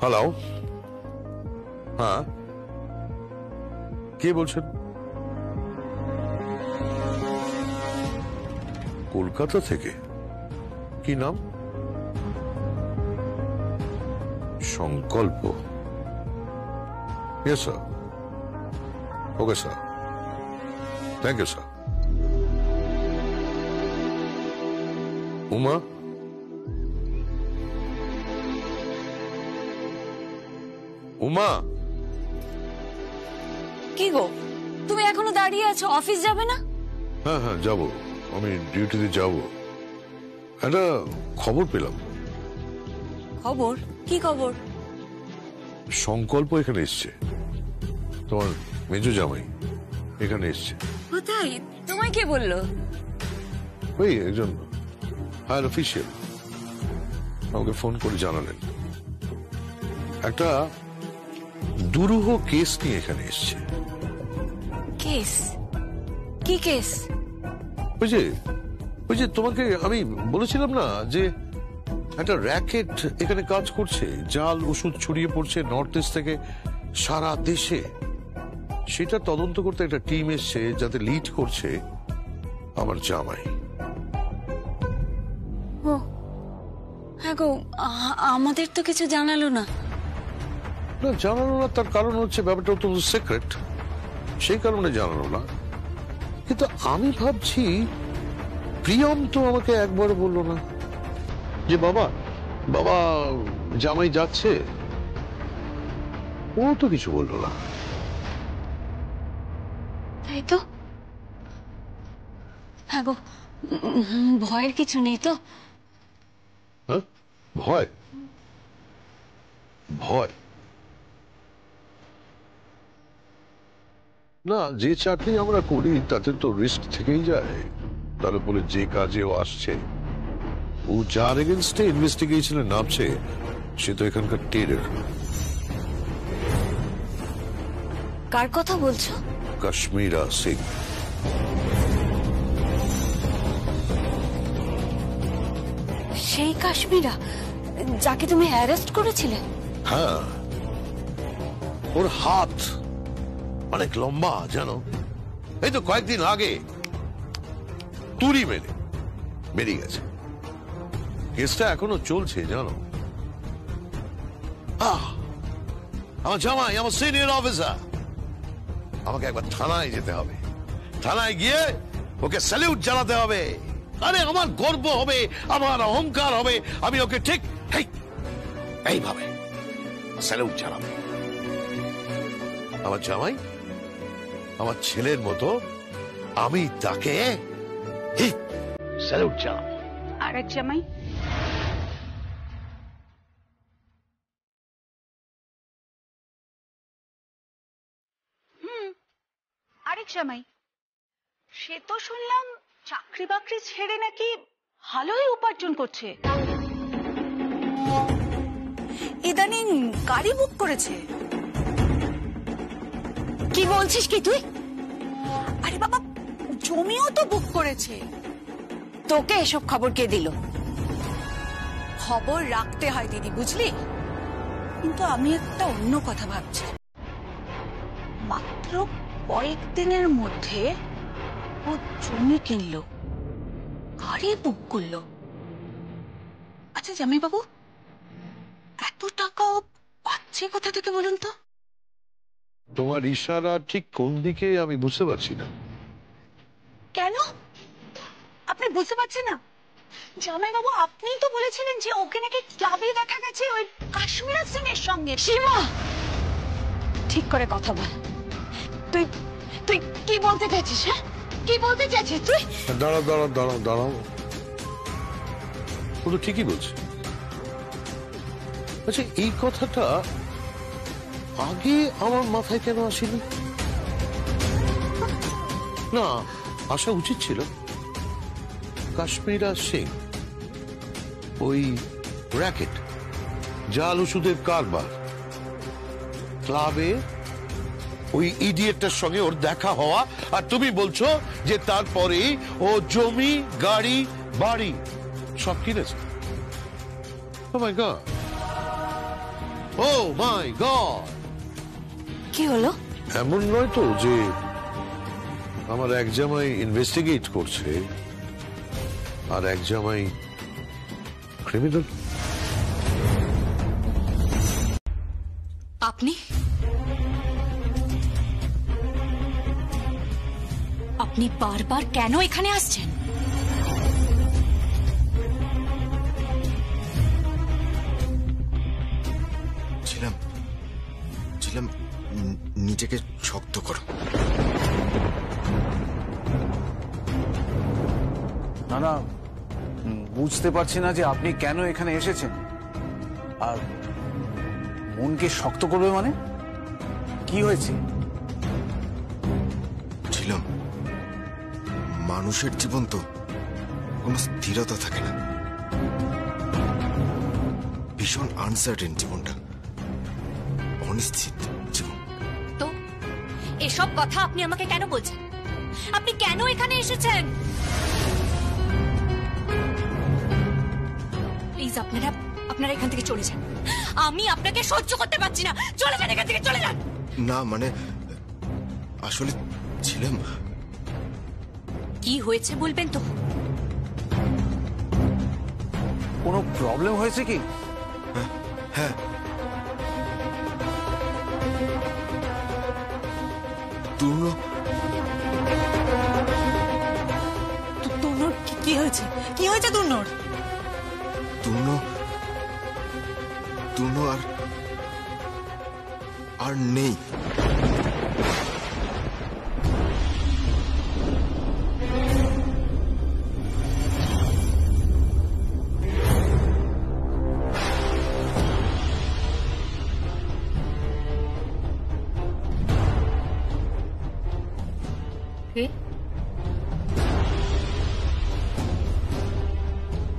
হ্যালো, হ্যাঁ কে বলছেন? কলকাতা থেকে? কি নাম? Sankalp. Yes sir. Okay sir, thank you sir. Uma, Uma. কি গো, তুমি এখনো দাঁড়িয়ে আছো? অফিস যাবে না? হ্যাঁ হ্যাঁ যাবো, আমি ডিউটিতে যাব। একটা খবর পেলাম। খবর? কি খবর? সংকল্প এখানে এসছে, তোমার মেজো জামাই এখানে এসছে। কোথায়? তোমায় কে বললো? ওই একজন হায়ার অফিসিয়াল আমাকে ফোন করে জানালেন একটা দুরূহ কেস নিয়ে এখানে এসছে। কেস? কি কেস? ওই যে তোমাকে আমি বলেছিলাম না যে একটা র্যাকেট এখানে কাজ করছে, জাল ওষুধ ছড়িয়ে পড়ছে নর্থ ইস্ট থেকে সারা দেশে। সেটা তদন্ত করতে একটা টিম এসছে, যাতে লিড করছে আমার জামাই। ও হ্যাঁ গো, আমাদের তো কিছু জানালো না। না জানানো না, তার কারণ হচ্ছে ব্যাপারটা তো সিক্রেট, সেই কারণে জানানো না। কিন্তু আমি ভাবছি প্রিয়ম তো আমাকে একবার বললো না যে বাবা বাবা জামাই যাচ্ছে, ও তো কিছু বললো না। তাই তো। হ্যাঁ গো, ভয়ের কিছু নেই তো? হ্যাঁ, ভয়? ভয় না, যে চাকরি আমরা করি তাতে তো রিস্ক থেকেই যায়। তার উপরে যে কাজে ও আসছে, ও যার এগেনস্টে ইনভেস্টিগেশনে নামছে সে তো এখানকার টেরর। কার কথা বলছো? কাশ্মীরা সিং। সেই কাশ্মীরা যাকে তুমি অ্যারেস্ট করেছিলে? হ্যাঁ, ওর হাত অনেক লম্বা জানো। এই তো কয়েকদিন আগে তুড়ি মেরে বেরিয়ে গেছে। কেসটা এখনো চলছে জানো। আমার জামাই, আমার সিনিয়র অফিসার, আমাকে একবার থানায় যেতে হবে। থানায় গিয়ে ওকে স্যালিউট জানাতে হবে। আরে আমার গর্ব হবে, আমার অহংকার হবে। আমি ওকে ঠিক এইভাবে স্যালিউট জানাবো। আমার জামাই আমার ছেলের মতো, আমি তাকে স্যালুট জানাবো। আরেক জামাই? আরেক জামাই? সে তো শুনলাম চাকরি বাকরি ছেড়ে নাকি ভালোই উপার্জন করছে। ইদানিং গাড়ি বুক করেছে। কি বলছিস কি তুই? আরে বাবা, জমিও তো বুক করেছে। তোকে এসব খবর কে দিল? খবর রাখতে হয় দিদি, বুঝলি? কিন্তু আমি একটা অন্য কথা ভাবছি। মাত্র কয়েকদিনের মধ্যে ও জমি কিনলো, গাড়ি বুক করলো। আচ্ছা জামাই বাবু, এত টাকা ও পাচ্ছে কোথা থেকে বলুন তো? তোমার ইশারা ঠিক কোন দিকে আমি বুঝতে পারছি না। কেন আপনি বুঝতে পারছেন না? জামাই বাবু, আপনি তো বলেছিলেন যে ওকে নাকি ক্লাবে দেখা গেছে ওই কাশ্মীর সিংয়ের সঙ্গে। সীমা, ঠিক করে কথা বল। তুই তুই কি বলতে চাইছিস? হ্যাঁ, কি বলতে চাইছিস তুই? দাঁড়াও দাঁড়াও দাঁড়াও দাঁড়াও, ও তো ঠিকই বলছে। আচ্ছা, এই কথাটা আগে আমার মাথায় কেন আসেনি? না, আসা উচিত ছিল। কাশ্মীরা সিং, ওই র্যাকেট, জাল ওষুধের কারবার, ক্লাবে ওই ইডিয়েটটার সঙ্গে ওর দেখা হওয়া, আর তুমি বলছো যে তারপরেই ও জমি, গাড়ি, বাড়ি সব কিনেছে। ও মাই গড, ও মাই গড। কি হলো? এমন নয় তো যে আমার এক জামাই ইনভেস্টিগেট করছে আর এক জামাই ক্রিমিনাল? আপনি আপনি বারবার কেন এখানে আসছেন? ছিলাম নিজেকে শক্ত করো। না না, বুঝতে পারছি না যে আপনি কেন এখানে এসেছেন, আর মনকে শক্ত করবে মানে কি হয়েছে? ছিলাম, মানুষের জীবন তো কোনো স্থিরতা থাকে না, ভীষণ আনসার্টেন জীবনটা, অনিশ্চিত জীবন। তো এসব কথা আপনি আমাকে কেন বলছেন? আপনি কেন এখানে এসেছেন? প্লিজ আপনারা এখান থেকে চলে যান। আমি আপনাকে সহ্য করতে পারছি না। চলে যান এখান থেকে, চলে যান। না মানে আসলে ছিলাম। কি হয়েছে বলবেন তো? কোনো প্রবলেম হয়েছে কি? হ্যাঁ, তুর্নোর কি হয়েছে? কি হয়েছে তুর্নোর? তুর্নো আর নেই।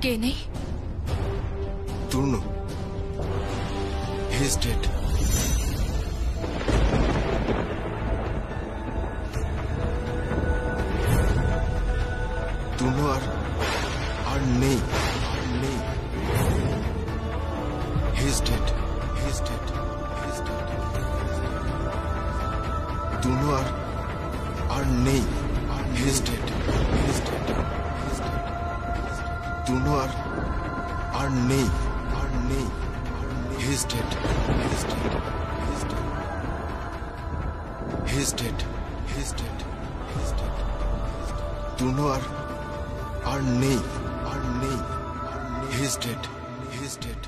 কে নেই? তুর্নো, হি ইজ ডেড। তুর্নো আর নেই, he is dead, he is dead, he is dead. Turno আর নেই, he is dead, he is dead, he is dead. Turno আর নেই, he is dead, he is dead, he is dead, he is dead, he is dead. Turno আর নেই, he is dead, he is dead.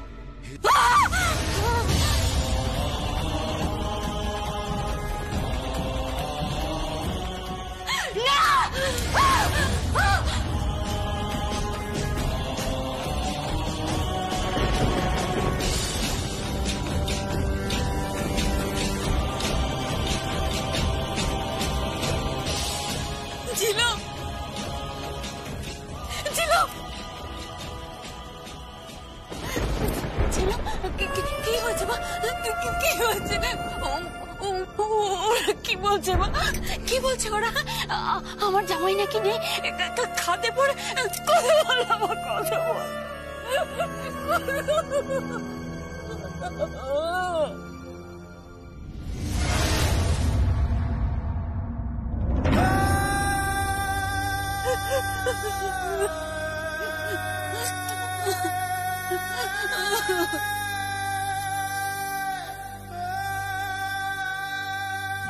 কি হয়েছে? কি হয়েছে? কি বলছে মা? কি বলছে ওরা? আমার জামাই নাকি নেই, খাতে পড়ে কথা বল, আমার কথা বল।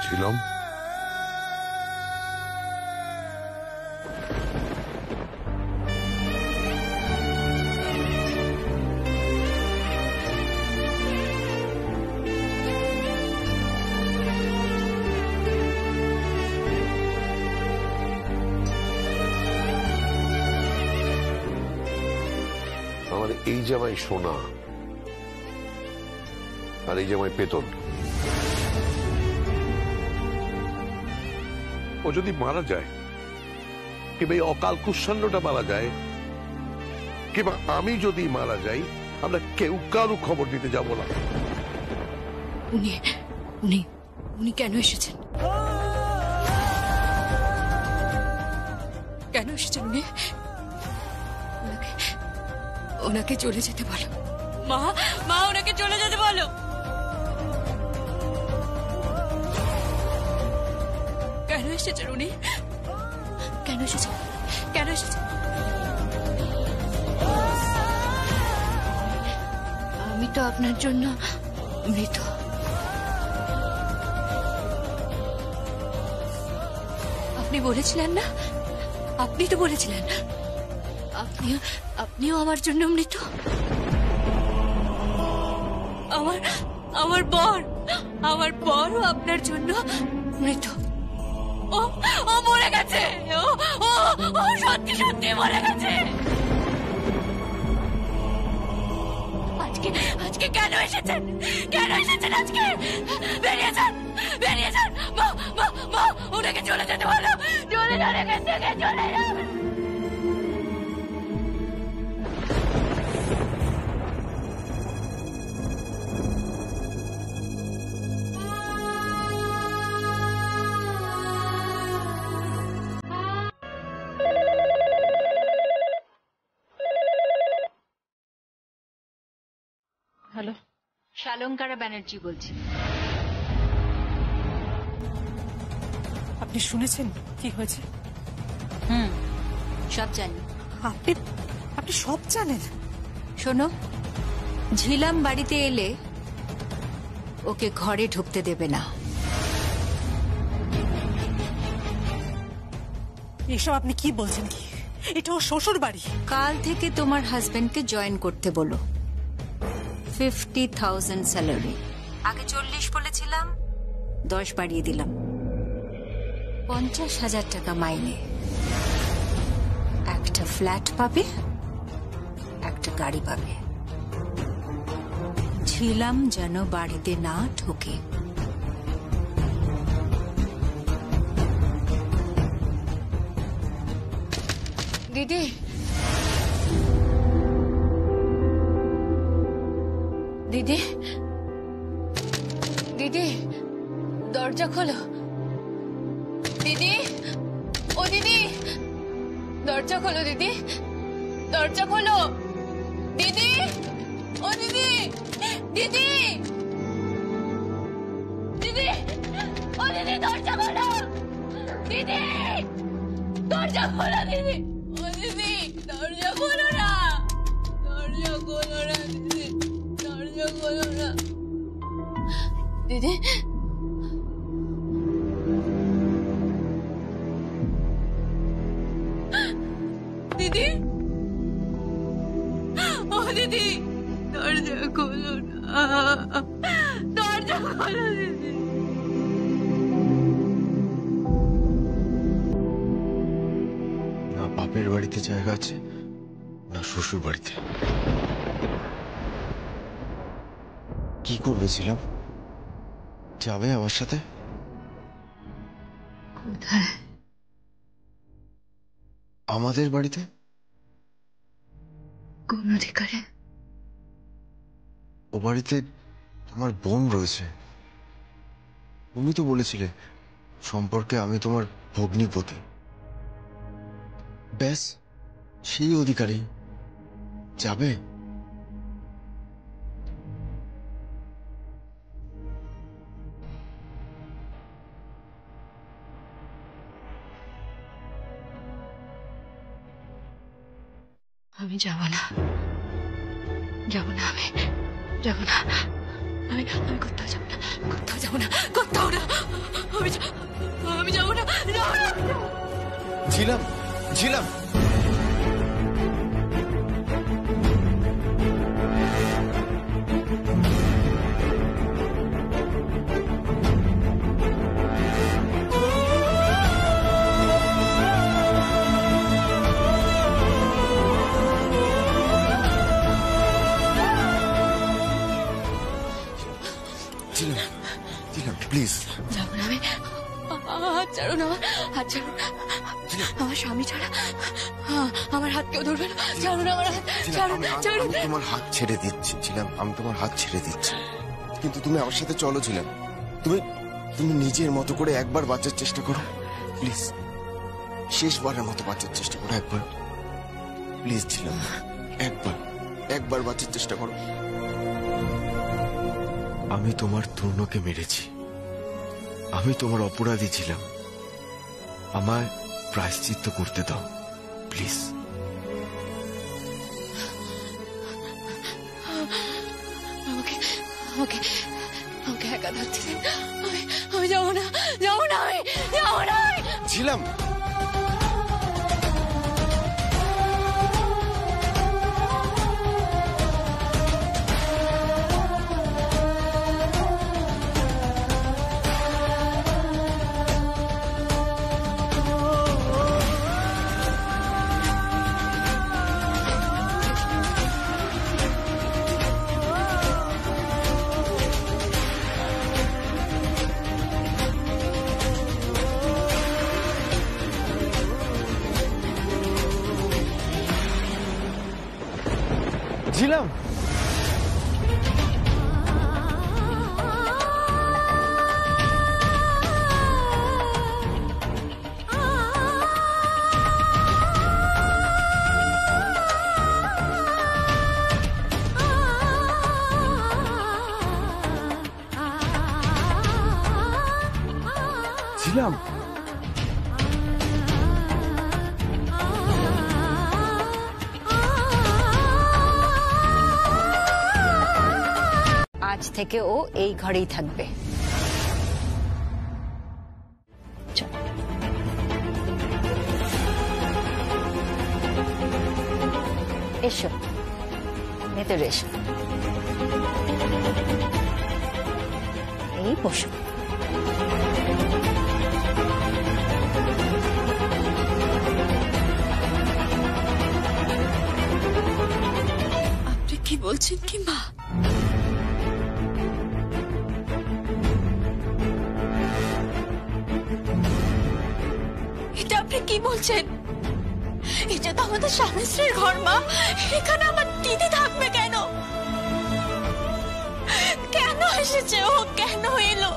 ছিলাম আমার এই জামাই সোনা আর এই জামাই পেতন। ও যদি মারা যায় কিংবা এই অকাল কুৎসান্নটা মারা যায় কিংবা আমি যদি মারা যাই, আমরা কেউ কারো খবর দিতে যাব না। উনি উনি উনি কেন এসেছেন? কেন এসেছেন উনি? ওনাকে চলে যেতে বলো। মা, মা, ওনাকে চলে যেতে বলো। কেন এসেছেন উনি? কেন এসেছেন? কেন এসেছেন? আমি তো আপনার জন্য মৃত। আপনি বলেছিলেন না? আপনি তো বলেছিলেন আপনিও আমার জন্য মৃত। আমার বরও আপনার জন্য মৃত। ও মরে গেছে। ও সত্যি সত্যি মরে গেছে। আজকে কেন এসেছেন? কেন এসেছেন আজকে? বেরিয়ে যান, বেরিয়ে যান। মা, ওনাকে চলে যেতে বলো। চলে যান এখান থেকে, চলে যান। হ্যালো, শালঙ্কারা ব্যানার্জি বলছি। আপনি শুনেছেন কি হয়েছে? সব জানি। আপনি সব জানেন? শোনো, ঝিলাম বাড়িতে এলে ওকে ঘরে ঢুকতে দেবে না। এসব আপনি কি বলছেন? কি এটা ওর শ্বশুর বাড়ি? কাল থেকে তোমার হাজবেন্ডকে জয়েন করতে বলো। 50,000 স্যালারি। আগে 40 বলেছিলাম, 10 বাড়িয়ে দিলাম। 50,000 টাকা মাইনে। একটা ফ্ল্যাট পাবে, একটা গাড়ি পাবে। ছিলাম যেন বাড়িতে না ঢোকে। দিদি, দিদি, দিদি, দরজা খোলো। দিদি, ও দিদি, দরজা খোলো। দিদি, দরজা খোলো। দিদি, ও দিদি, দিদি, দিদি, ও দিদি, দরজা খোলো। দিদি, দরজা খোলো। দিদি, ও দিদি, দরজা খোলো না। দরজা খোলো না দিদি, দরজা খোলো না। দিদি, দিদি, ও দিদি, দরজা খোলো না। দরজা খোলো দিদি। না বাপের বাড়িতে জায়গা আছে, না শ্বশুর বাড়িতে। কি করবেছিলাম? যাবে আমার সাথে? কোথায়? আমাদের বাড়িতে। কোন অধিকারে? ও বাড়িতে আমার বোন রয়েছে। তুমি তো বলেছিলে সম্পর্কে আমি তোমার ভগ্নিপতি, ব্যাস সেই অধিকারী। যাবে? আমি যাব না, যাব না, আমি যাব না, আমি কোথাও যাব না, কোথাও যাব না, কোথাও না, আমি যাব না, যাব না। ঝিলাম, ঝিলাম, প্লিজ। যাবো না আমি, হাত ছাড়ো না, হাত ছাড়ো, আমার স্বামী ছাড়া আমার হাত কেউ ধরবে না, ছাড়ো না আমার হাত, ছাড়ো, ছাড়ো। আমি তোমার হাত ছেড়ে দিচ্ছি ছিলাম, আমি তোমার হাত ছেড়ে দিচ্ছি, কিন্তু তুমি আমার সাথে চলো ছিলাম। তুমি নিজের মতো করে একবার বাঁচার চেষ্টা করো প্লিজ, শেষবারের মতো বাঁচার চেষ্টা করো একবার প্লিজ ছিলাম, একবার বাঁচার চেষ্টা করো। আমি তোমার তরুণকে মেরেছি, আমি তোমার অপরাধী ছিলাম, আমায় প্রায়শ্চিত্ত করতে দাও প্লিজ। আমাকে একা ধরছিলেন, আমি যাবো না, যাবো না, আমি যাবো না। ছিলাম ছিলাম ছিলাম আজ থেকে ও এই ঘরেই থাকবে। এসো ভেতরে এসো, এই বসো। আপনি কি বলছেন কি মা? এটা আপনি কি বলছেন? এটা তো আমাদের স্বামী স্ত্রীর ঘর মা, এখানে আমার দিদি থাকবে কেন? কেন এসেছে ও, কেন এলো?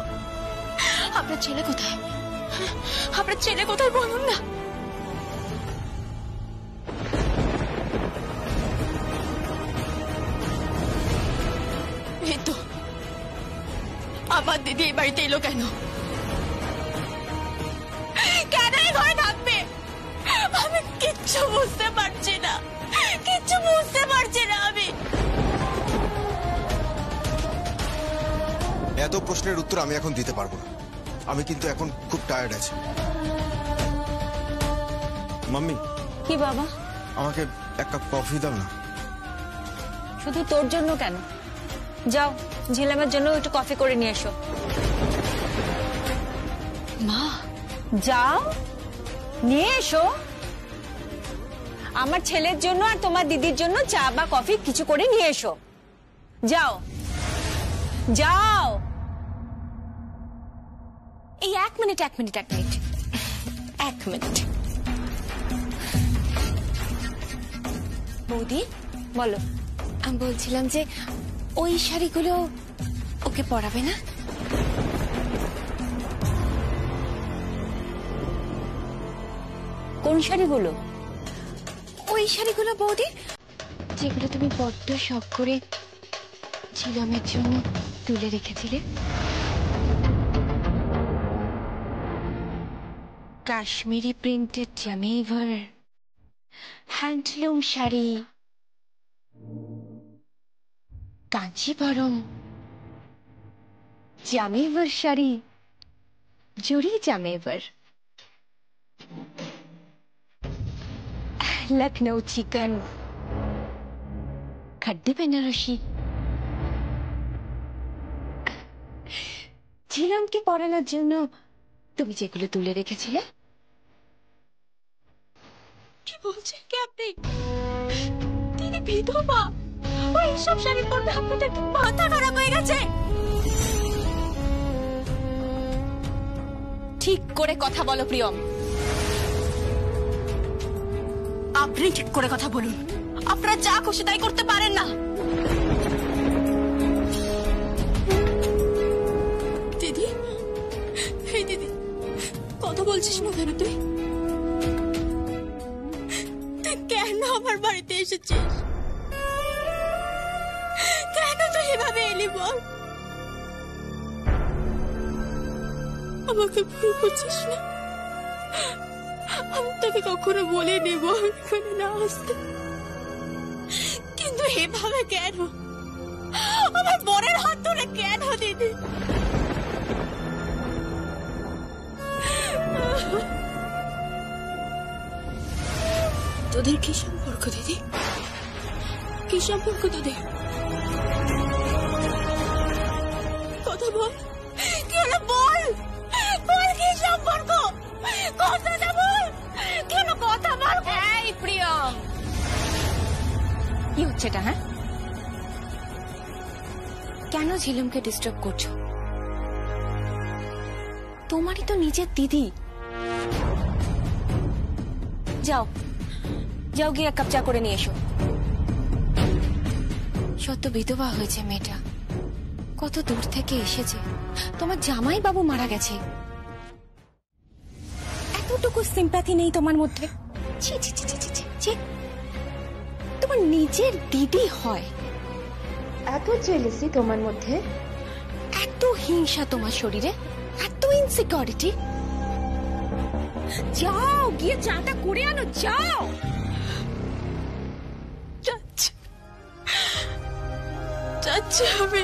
আপনার ছেলে কোথায়? আপনার ছেলে কোথায় বলুন না। এই তো আমার দিদি এই বাড়িতে এলো কেন? কেন এই ঘরে থাকবে? আমি কিচ্ছু বুঝতে পারছি না, কিচ্ছু বুঝতে পারছি না আমি। এত প্রশ্নের উত্তর আমি এখন দিতে পারবো না, আমি কিন্তু এখন খুব টায়ার্ড আছি। মাম্মি। কি বাবা? আমাকে এক কাপ কফি দাও না। শুধু তোর জন্য কেন, যাও ঝিলামের জন্য একটু কফি করে নিয়ে এসো। মা যাও নিয়ে এসো, আমার ছেলের জন্য আর তোমার দিদির জন্য চা বা কফি কিছু করে নিয়ে এসো, যাও যাও। এই এক মিনিট বৌদি বলো। আমি বলছিলাম যে ওই শাড়িগুলো ওকে পরাবে না? শাড়িগুলো? ওই শাড়িগুলো বৌদি, যেগুলো তুমি বড্ড শখ করে ঝিলামের জন্য তুলে রেখেছিলে। কাশ্মীরি প্রিন্টেড জামেভার হ্যান্ডলুম শাড়ি, কাঞ্চিপুরম জামেভার শাড়ি, জরি জামেভার, লখনৌ চিকন, খড্ডে বেনারসি, ঝিলামকে পরানোর জন্য তুমি যেগুলো তুলে রেখেছিলে। কি বলছেন কি আপনি? তিনি বিধবা, ওই সব শাড়ি পরবে? আপনাদের কি মাথা খারাপ হয়ে গেছে? ঠিক করে কথা বলো প্রিয়ম। আপনি ঠিক করে কথা বলুন। আপনারা যা খুশি তাই করতে পারেন না। দিদি, এই দিদি, কথা বলছিস না কেন তুই? তুই কেন আমার বাড়িতে এসেছিস? কেন তুই এভাবে এলি বল? আমাকে ভুল করছিস না? আমি তোকে কখনো বলিনি বল এখানে না আসতে, কিন্তু এভাবে কেন? আমার বোনের হাত ধরে কেন দিদি? তোদের কি সম্পর্ক দিদি? কি সম্পর্ক তোদের? কথা বল, কি হলো বল, বল কি সম্পর্ক? কথাটা বল, কেন কথা বল? এই প্রিয়ম, কি হচ্ছে এটা? হ্যাঁ, কেন ঝিলুমকে ডিস্টার্ব করছো? তোমারই তো নিজের দিদি। যাও যাও, গিয়ে এক কাপ চা করে নিয়ে এসো। সত্য বিধবা হয়েছে মেয়েটা, কত দূর থেকে এসেছে। তোমার জামাই বাবু মারা গেছে, এতটুকু সিম্প্যাথি নেই তোমার মধ্যে? ছি ছি ছি ছি ছি ছি, তোমার নিজের দিদি হয়, এত জেলেসি তোমার মধ্যে, এত হিংসা তোমার শরীরে, এত ইনসিকিউরিটি। যাও গিয়ে চাটা করে আনো, যাও। যাচ্ছি আমি।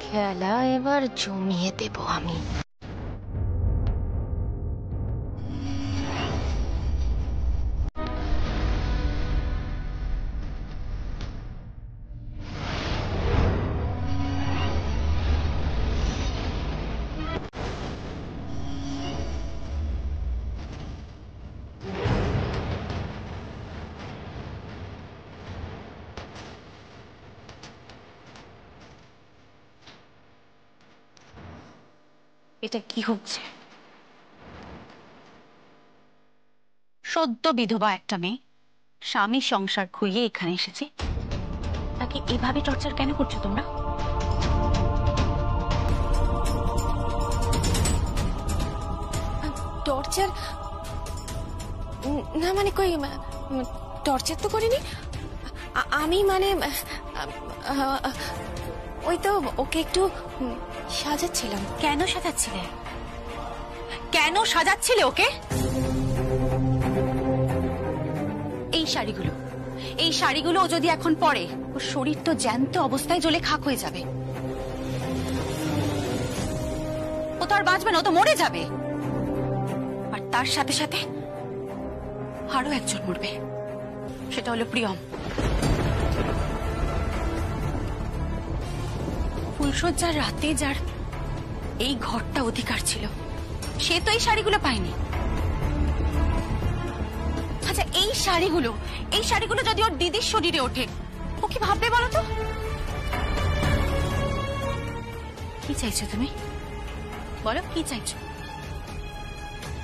খেলা এবার জমিয়ে দেব আমি। এটা কি হচ্ছে? সদ্য বিধবা একটা মেয়ে স্বামী সংসার খুইয়ে এখানে এসেছে, তাকে এভাবে টর্চার কেন করছো তোমরা? টর্চার না মানে কই, টর্চার তো করিনি আমি, মানে ওই তো ওকে একটু সাজাচ্ছিলাম। কেন সাজাচ্ছিলে? কেন সাজাচ্ছিলে ওকে? এই শাড়িগুলো ও যদি এখন পরে, ওর শরীর তো জ্যান্ত অবস্থায় জ্বলে খাক হয়ে যাবে। ও তো আর বাঁচবে না, ও তো মরে যাবে। আর তার সাথে সাথে আরো একজন মরবে, সেটা হলো প্রিয়ম। ফুলশয্যার রাতে যার এই ঘরটা অধিকার ছিল, সে তো এই শাড়িগুলো পায়নি। আচ্ছা, এই শাড়িগুলো যদি ওর দিদির শরীরে ওঠে, ও কি ভাববে বলো তো? কি চাইছো তুমি? বলো কি চাইছো?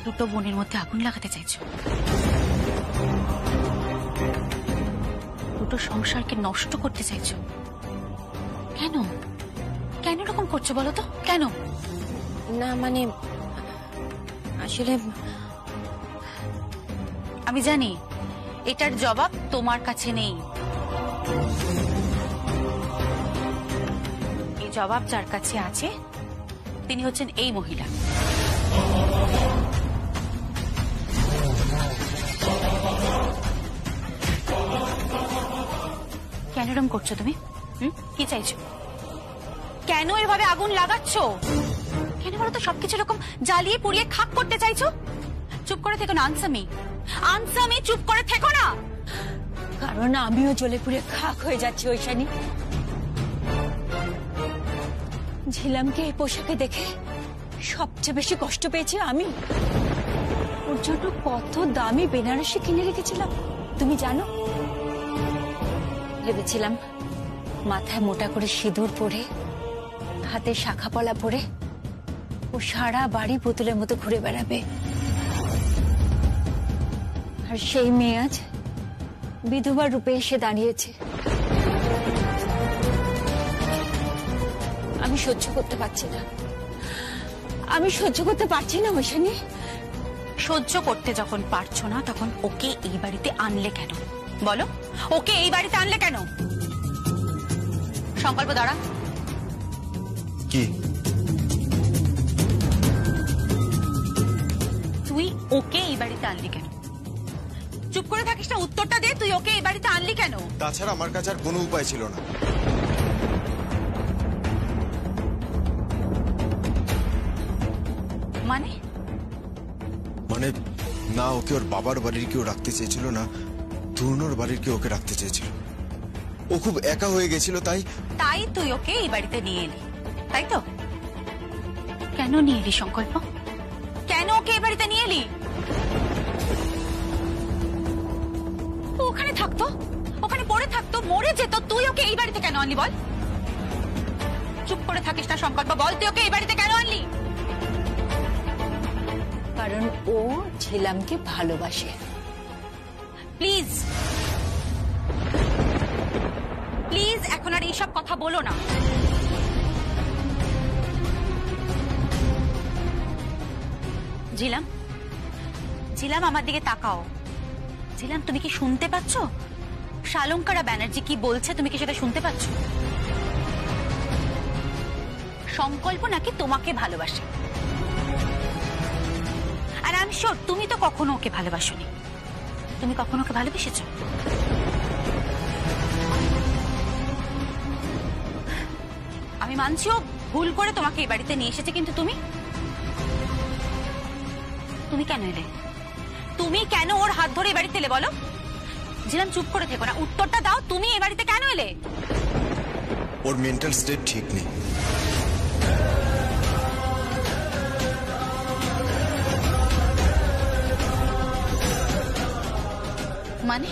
দুটো বোনের মধ্যে আগুন লাগাতে চাইছো? দুটো সংসারকে নষ্ট করতে চাইছো? কেন কেন এরকম করছো বলো তো? কেন? না মানে আসলে আমি জানি এটার জবাব তোমার কাছে নেই। এই জবাব যার কাছে আছে তিনি হচ্ছেন এই মহিলা। কেন এরকম করছো তুমি? কি চাইছো? কেন এভাবে আগুন লাগাচ্ছ? কেন বলো তো? সবকিছু এরকম জ্বালিয়ে পুড়িয়ে খাক করতে চাইছো? চুপ করে থেকো না, আনসামি আনসামি, চুপ করে থেকো না। কারণ আমিও জ্বলে পুড়ে খাক হয়ে যাচ্ছি ঐশানী। ঝিলামকে এই পোশাকে দেখে সবচেয়ে বেশি কষ্ট পেয়েছি আমি। ওর জন্য কত দামি বেনারসি কিনে রেখেছিলাম তুমি জানো? ভেবেছিলাম মাথায় মোটা করে সিঁদুর পরে, হাতে শাখা পলা পরে ও সারা বাড়ি পুতুলের মতো ঘুরে বেড়াবে। আর সেই মেয়ে আজ বিধবা রূপে এসে দাঁড়িয়েছে। আমি সহ্য করতে পারছি না, আমি সহ্য করতে পারছি না ঐশানী। সহ্য করতে যখন পারছো না তখন ওকে এই বাড়িতে আনলে কেন বলো? ওকে এই বাড়িতে আনলে কেন? সংকল্প দাঁড়া। কি? তুই ওকে এই বাড়িতে আনলি কেন? চুপ করে থাকিস না, উত্তরটা দে। তুই ওকে এই বাড়িতে আনলি কেন? তাছাড়া আমার কাছে আর কোনো উপায় ছিল না। মানে? মানে না ওকে ওর বাবার বাড়ির কেউ রাখতে চেয়েছিল, না ধুর্ণর বাড়ির কেউ ওকে রাখতে চেয়েছিল। ও খুব একা হয়ে গেছিল, তাই তুই ওকে এই বাড়িতে নিয়ে এলি, তাই তো? কেন নিয়ে এলি সংকল্প? কেন ওকে এই বাড়িতে নিয়ে এলি? ওখানে থাকতো, ওখানে পড়ে থাকতো, মরে যেত, তুই ওকে এই বাড়িতে কেন আনলি বল? চুপ করে থাকিস না সংকল্প, বল তুই ওকে এই বাড়িতে কেন আনলি? কারণ ও ঝিলামকে ভালোবাসে। প্লিজ প্লিজ এখন আর এইসব কথা বলো না। ঝিলাম, ঝিলাম আমার দিকে তাকাও। ঝিলাম তুমি কি শুনতে পাচ্ছ? শালঙ্কারা ব্যানার্জি কি বলছে তুমি কি সেটা শুনতে পাচ্ছ? সংকল্প নাকি তোমাকে ভালোবাসে, আর আমি শিওর তুমি তো কখনো ওকে ভালোবাসোনি। তুমি কখনো ওকে ভালোবেসেছো? আমি মানছি ও ভুল করে তোমাকে এই বাড়িতে নিয়ে এসেছে, কিন্তু তুমি কেন এলে? তুমি কেন ওর হাত ধরে এই বাড়িতে এলে বলো? ঝিলাম চুপ করে থেকো না, উত্তরটা দাও। তুমি এই বাড়িতে কেন এলে? ওর মেন্টাল স্টেট ঠিক নেই। মানে